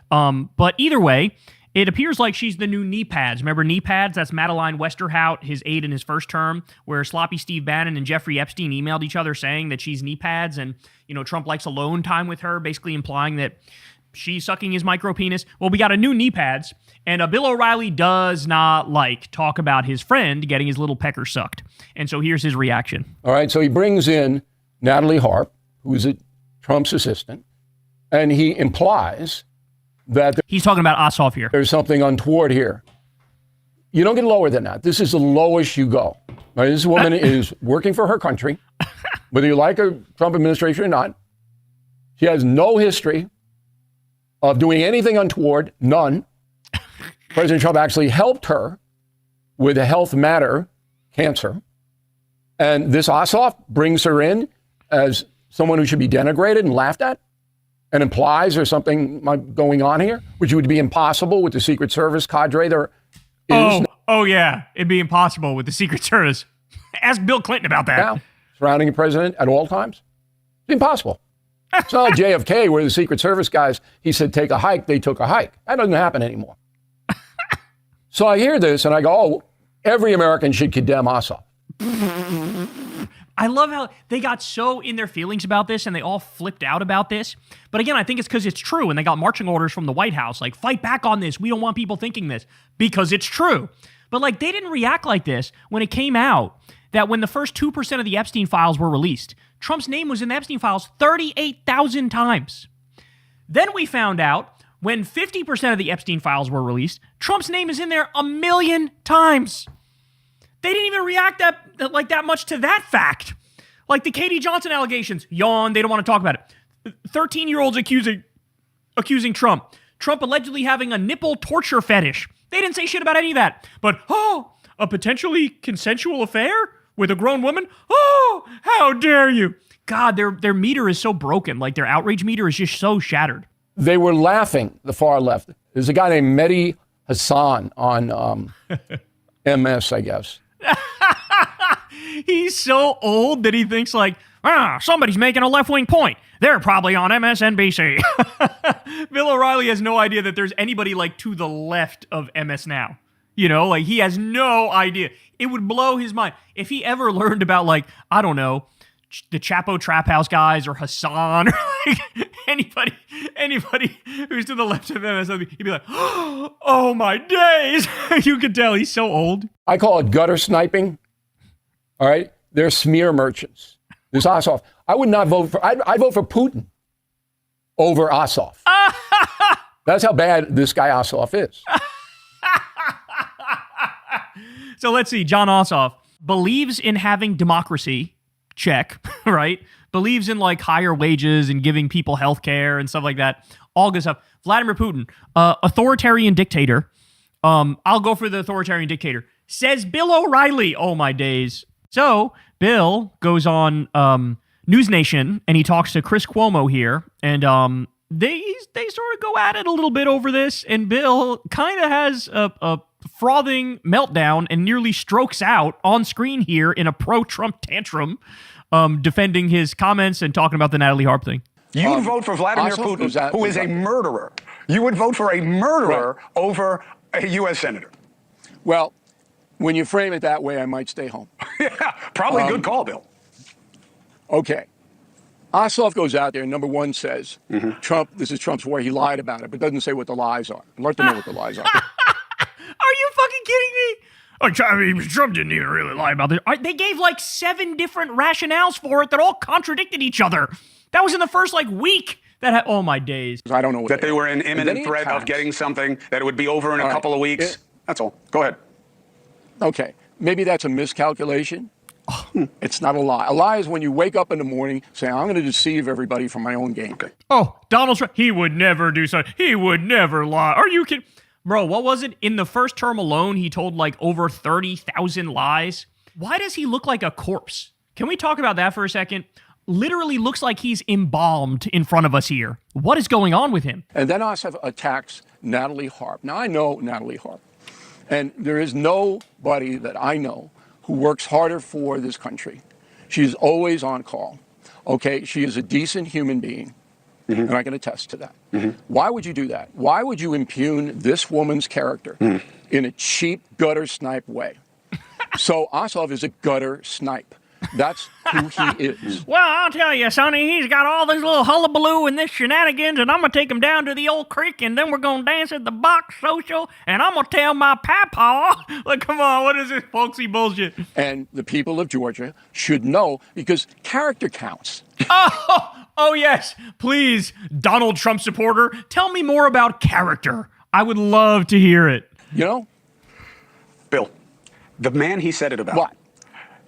But either way, it appears like she's the new knee pads. Remember knee pads? That's Madeleine Westerhout, his aide in his first term, where sloppy Steve Bannon and Jeffrey Epstein emailed each other saying that she's knee pads, and Trump likes alone time with her, basically implying that she's sucking his micro penis. Well, we got a new knee pads, and Bill O'Reilly does not talk about his friend getting his little pecker sucked. And so here's his reaction. All right, so he brings in Natalie Harp, who's Trump's assistant, and he implies that he's talking about Ossoff here. There's something untoward here. You don't get lower than that. This is the lowest you go. Right? This woman is working for her country, whether you like a Trump administration or not. She has no history of doing anything untoward, none. President Trump actually helped her with a health matter, cancer. And this Ossoff brings her in as someone who should be denigrated and laughed at, and implies there's something going on here, which would be impossible with the Secret Service cadre there is. Oh yeah, it'd be impossible with the Secret Service. Ask Bill Clinton about that. Now, surrounding the president at all times. It's impossible. It's not like JFK where the Secret Service guys, he said, take a hike, they took a hike. That doesn't happen anymore. So I hear this and I go, oh, every American should condemn Ossoff. I love how they got so in their feelings about this and they all flipped out about this. But again, I think it's because it's true and they got marching orders from the White House, like, fight back on this. We don't want people thinking this because it's true. But they didn't react like this when it came out that when the first 2% of the Epstein files were released, Trump's name was in the Epstein files 38,000 times. Then we found out when 50% of the Epstein files were released, Trump's name is in there 1 million times. They didn't even react that much to that fact. Like the Katie Johnson allegations, yawn, they don't want to talk about it. 13-year-olds accusing Trump. Trump allegedly having a nipple torture fetish. They didn't say shit about any of that. But, a potentially consensual affair with a grown woman? Oh, how dare you? God, their meter is so broken. Their outrage meter is just so shattered. They were laughing, the far left. There's a guy named Mehdi Hassan on MS, I guess. He's so old that he thinks somebody's making a left-wing point. They're probably on MSNBC. Bill O'Reilly has no idea that there's anybody to the left of MS now. He has no idea. It would blow his mind. If he ever learned about I don't know, the Chapo Trap House guys or Hassan or anybody who's to the left of MS, he'd be like, oh my days. You could tell he's so old. I call it gutter sniping. All right. They're smear merchants. This Ossoff. I would not vote for, I'd vote for Putin over Ossoff. That's how bad this guy Ossoff is. So let's see. John Ossoff believes in having democracy. Check, right? Believes in higher wages and giving people health care and stuff like that. All good stuff. Vladimir Putin, authoritarian dictator. I'll go for the authoritarian dictator. says Bill O'Reilly. Oh, my days. So Bill goes on News Nation, and he talks to Chris Cuomo here, and they sort of go at it a little bit over this, and Bill kind of has a frothing meltdown and nearly strokes out on screen here in a pro-Trump tantrum, defending his comments and talking about the Natalie Harp thing. You would vote for Vladimir Putin, who is a murderer. You would vote for a murderer over a U.S. senator. Well, when you frame it that way, I might stay home. Yeah, probably good call, Bill. Okay. Ossoff goes out there and number one says, Trump, this is Trump's war. He lied about it, but doesn't say what the lies are. I'd like to know what the lies are. Are you fucking kidding me? I mean, Trump didn't even really lie about this. They gave like 7 different rationales for it that all contradicted each other. That was in the first week. Oh my days. I don't know what that they were in imminent threat of getting something, that it would be over in a couple of weeks. That's all. Go ahead. Okay. Maybe that's a miscalculation. It's not a lie. A lie is when you wake up in the morning saying, I'm going to deceive everybody for my own gain. Oh, Donald Trump, he would never do so. He would never lie. Are you kidding? Bro, what was it? In the first term alone, he told over 30,000 lies. Why does he look like a corpse? Can we talk about that for a second? Literally looks like he's embalmed in front of us here. What is going on with him? And then Ossoff attacks Natalie Harp. Now, I know Natalie Harp. And there is nobody that I know who works harder for this country. She's always on call. Okay, she is a decent human being, and I can attest to that. Why would you do that? Why would you impugn this woman's character in a cheap gutter snipe way? So Ossoff is a gutter snipe. That's who he is. Well, I'll tell you, Sonny, he's got all this little hullabaloo and this shenanigans, and I'm going to take him down to the old creek, and then we're going to dance at the box social, and I'm going to tell my papa. Like, come on, what is this folksy bullshit? And the people of Georgia should know, because character counts. Oh, yes. Please, Donald Trump supporter, tell me more about character. I would love to hear it. You know? Bill, the man he said it about. What?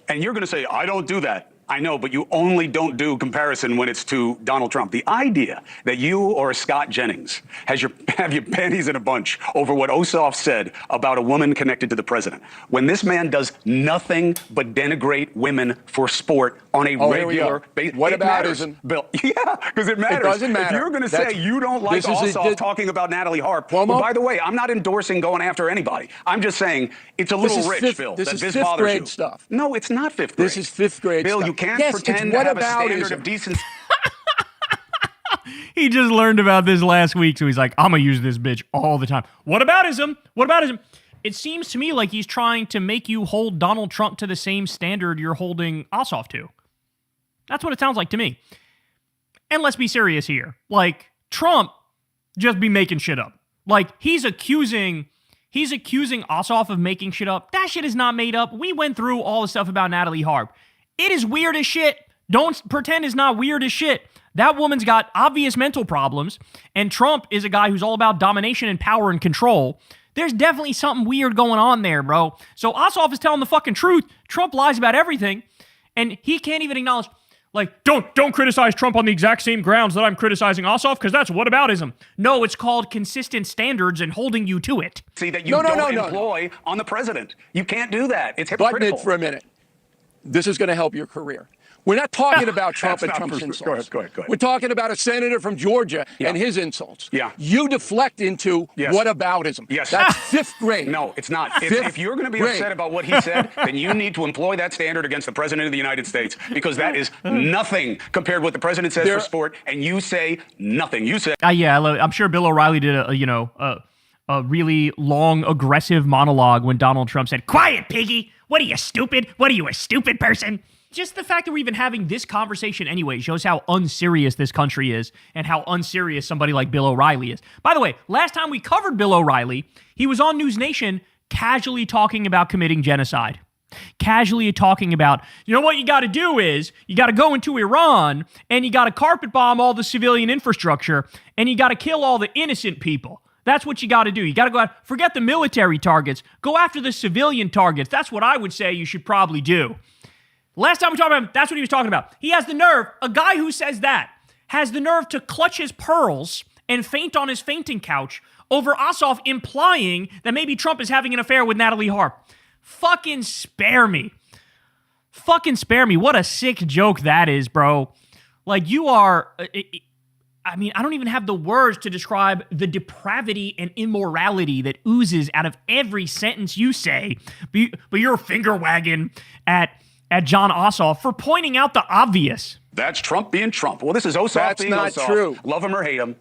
And you're going to say, I don't do that. I know, but you only don't do comparison when it's to Donald Trump. The idea that you or Scott Jennings have your panties in a bunch over what Ossoff said about a woman connected to the president, when this man does nothing but denigrate women for sport on a regular basis. What aboutism? Bill, yeah, because it matters. It doesn't matter. If you're going to say you don't like Ossoff talking about Natalie Harp, well, by the way, I'm not endorsing going after anybody. I'm just saying it's a little rich, Bill, this that is this fifth bothers grade you. Stuff. No, it's not fifth grade. This is fifth grade Bill, stuff. you can't pretend to have a standard of decency. He just learned about this last week, so he's like, I'm going to use this bitch all the time. What aboutism? What aboutism? It seems to me like he's trying to make you hold Donald Trump to the same standard you're holding Ossoff to. That's what it sounds like to me. And let's be serious here. Like, Trump just be making shit up. Like, he's accusing Ossoff of making shit up. That shit is not made up. We went through all the stuff about Natalie Harp. It is weird as shit. Don't pretend it's not weird as shit. That woman's got obvious mental problems, and Trump is a guy who's all about domination and power and control. There's definitely something weird going on there, bro. So Ossoff is telling the fucking truth. Trump lies about everything, and he can't even acknowledge, like, don't criticize Trump on the exact same grounds that I'm criticizing Ossoff, because that's whataboutism. No, it's called consistent standards and holding you to it. See, that you don't employ on the president. You can't do that. It's hypocritical. Button it for a minute. This is going to help your career. We're not talking about Trump and Trump's insults. Go ahead. We're talking about a senator from Georgia and his insults. Yeah. You deflect into whataboutism. Yes. That's fifth grade. No, it's not. If you're going to be upset about what he said, then you need to employ that standard against the president of the United States, because that is nothing compared to what the president says for sport, and you say nothing. You say... Yeah, I'm sure Bill O'Reilly did a really long, aggressive monologue when Donald Trump said, "Quiet, piggy! What are you, stupid? What are you, a stupid person?" Just the fact that we're even having this conversation anyway shows how unserious this country is and how unserious somebody like Bill O'Reilly is. By the way, last time we covered Bill O'Reilly, he was on News Nation casually talking about committing genocide. Casually talking about, you know what you got to do is, you got to go into Iran and you got to carpet bomb all the civilian infrastructure and you got to kill all the innocent people. That's what you got to do. You got to go out, forget the military targets, go after the civilian targets. That's what I would say you should probably do. Last time we talked about him, that's what he was talking about. He has the nerve, a guy who says that, has the nerve to clutch his pearls and faint on his fainting couch over Ossoff implying that maybe Trump is having an affair with Natalie Harp. Fucking spare me. Fucking spare me. What a sick joke that is, bro. Like, you are... I mean, I don't even have the words to describe the depravity and immorality that oozes out of every sentence you say, but you're finger wagging at John Ossoff for pointing out the obvious. That's Trump being Trump. Well, this is Ossoff That's being not Ossoff. true. Love him or hate him.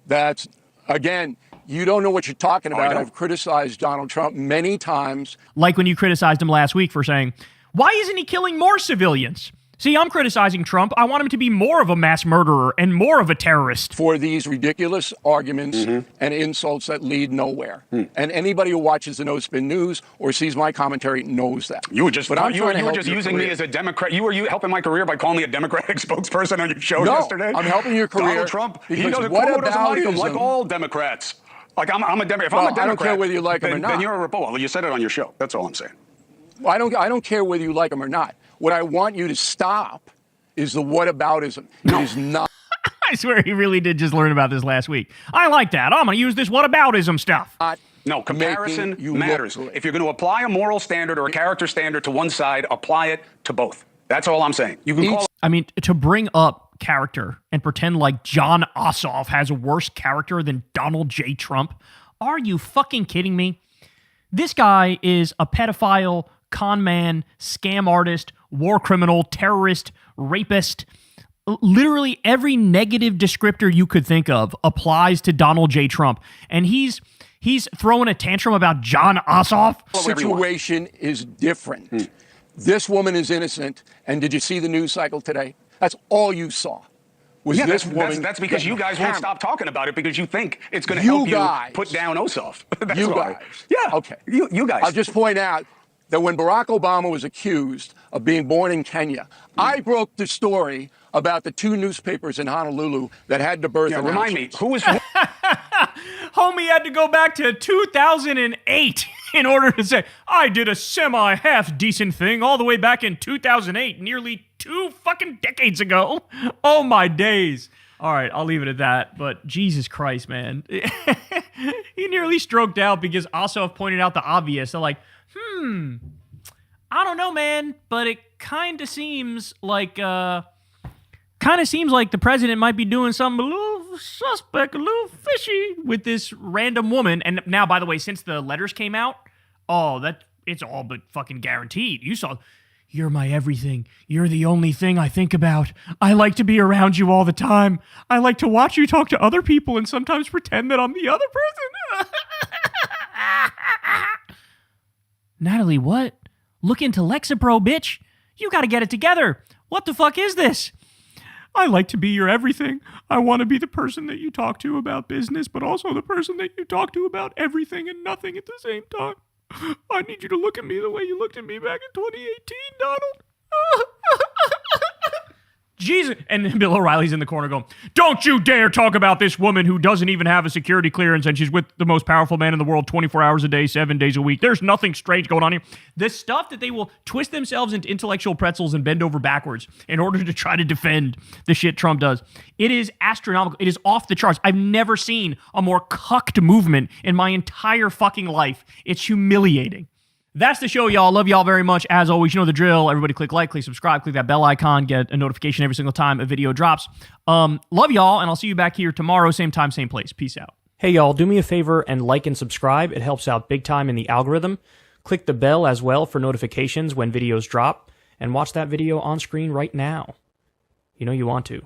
That's, again, you don't know what you're talking Oh, I about. don't. I've criticized Donald Trump many times. Like when you criticized him last week for saying, why isn't he killing more civilians? See, I'm criticizing Trump. I want him to be more of a mass murderer and more of a terrorist. For these ridiculous arguments and insults that lead nowhere. And anybody who watches the No Spin News or sees my commentary knows that. You were just, But I'm you were trying to help just your using me career. as a Democrat. You were helping my career by calling me a Democratic spokesperson on your show No, yesterday. I'm helping your career Donald Trump, he because doesn't, what Cuomo doesn't like him, aboutism- like all Democrats. Like I'm a Democrat. If Well, I'm a Democrat, I don't care whether you like him or then not. you're a Republican. Well, you said it on your show. That's all I'm saying. I don't care whether you like him or not. What I want you to stop is the whataboutism. It is not. I swear he really did just learn about this last week. I like that. I'm going to use this whataboutism stuff. No, comparison making you matters. look good. If you're going to apply a moral standard or a character standard to one side, apply it to both. That's all I'm saying. You can call. I mean, to bring up character and pretend like John Ossoff has worse character than Donald J. Trump, are you fucking kidding me? This guy is a pedophile, con man, scam artist, war criminal, terrorist, rapist. Literally every negative descriptor you could think of applies to Donald J. Trump. And he's throwing a tantrum about John Ossoff. Situation is different. This woman is innocent. And did you see the news cycle today? That's all you saw. Was Yeah, this woman? that's because getting you guys won't hammered. stop talking about it because you think it's going to You help guys. you put down Ossoff. That's You why. guys. Yeah. Okay. You guys. I'll just point out that when Barack Obama was accused of being born in Kenya, I broke the story about the two newspapers in Honolulu that had the birth announcements. Remind me, who was... Homie had to go back to 2008 in order to say, I did a semi-half decent thing all the way back in 2008, nearly 2 fucking decades ago. Oh my days. All right, I'll leave it at that, but Jesus Christ, man. He nearly stroked out because Ossoff pointed out the obvious. They're like, I don't know, man, but it kind of seems like the president might be doing something a little suspect, a little fishy with this random woman. And now, by the way, since the letters came out, it's all but fucking guaranteed. You saw, you're my everything. You're the only thing I think about. I like to be around you all the time. I like to watch you talk to other people and sometimes pretend that I'm the other person. Natalie, what? Look into Lexapro, bitch. You gotta get it together. What the fuck is this? I like to be your everything. I want to be the person that you talk to about business, but also the person that you talk to about everything and nothing at the same time. I need you to look at me the way you looked at me back in 2018, Donald. Jesus. And Bill O'Reilly's in the corner going, don't you dare talk about this woman who doesn't even have a security clearance and she's with the most powerful man in the world 24 hours a day, 7 days a week. There's nothing strange going on here. The stuff that they will twist themselves into intellectual pretzels and bend over backwards in order to try to defend the shit Trump does. It is astronomical. It is off the charts. I've never seen a more cucked movement in my entire fucking life. It's humiliating. That's the show, y'all. Love y'all very much. As always, you know the drill. Everybody click like, click subscribe, click that bell icon, get a notification every single time a video drops. Love y'all, and I'll see you back here tomorrow, same time, same place. Peace out. Hey, y'all, do me a favor and like and subscribe. It helps out big time in the algorithm. Click the bell as well for notifications when videos drop, and watch that video on screen right now. You know you want to.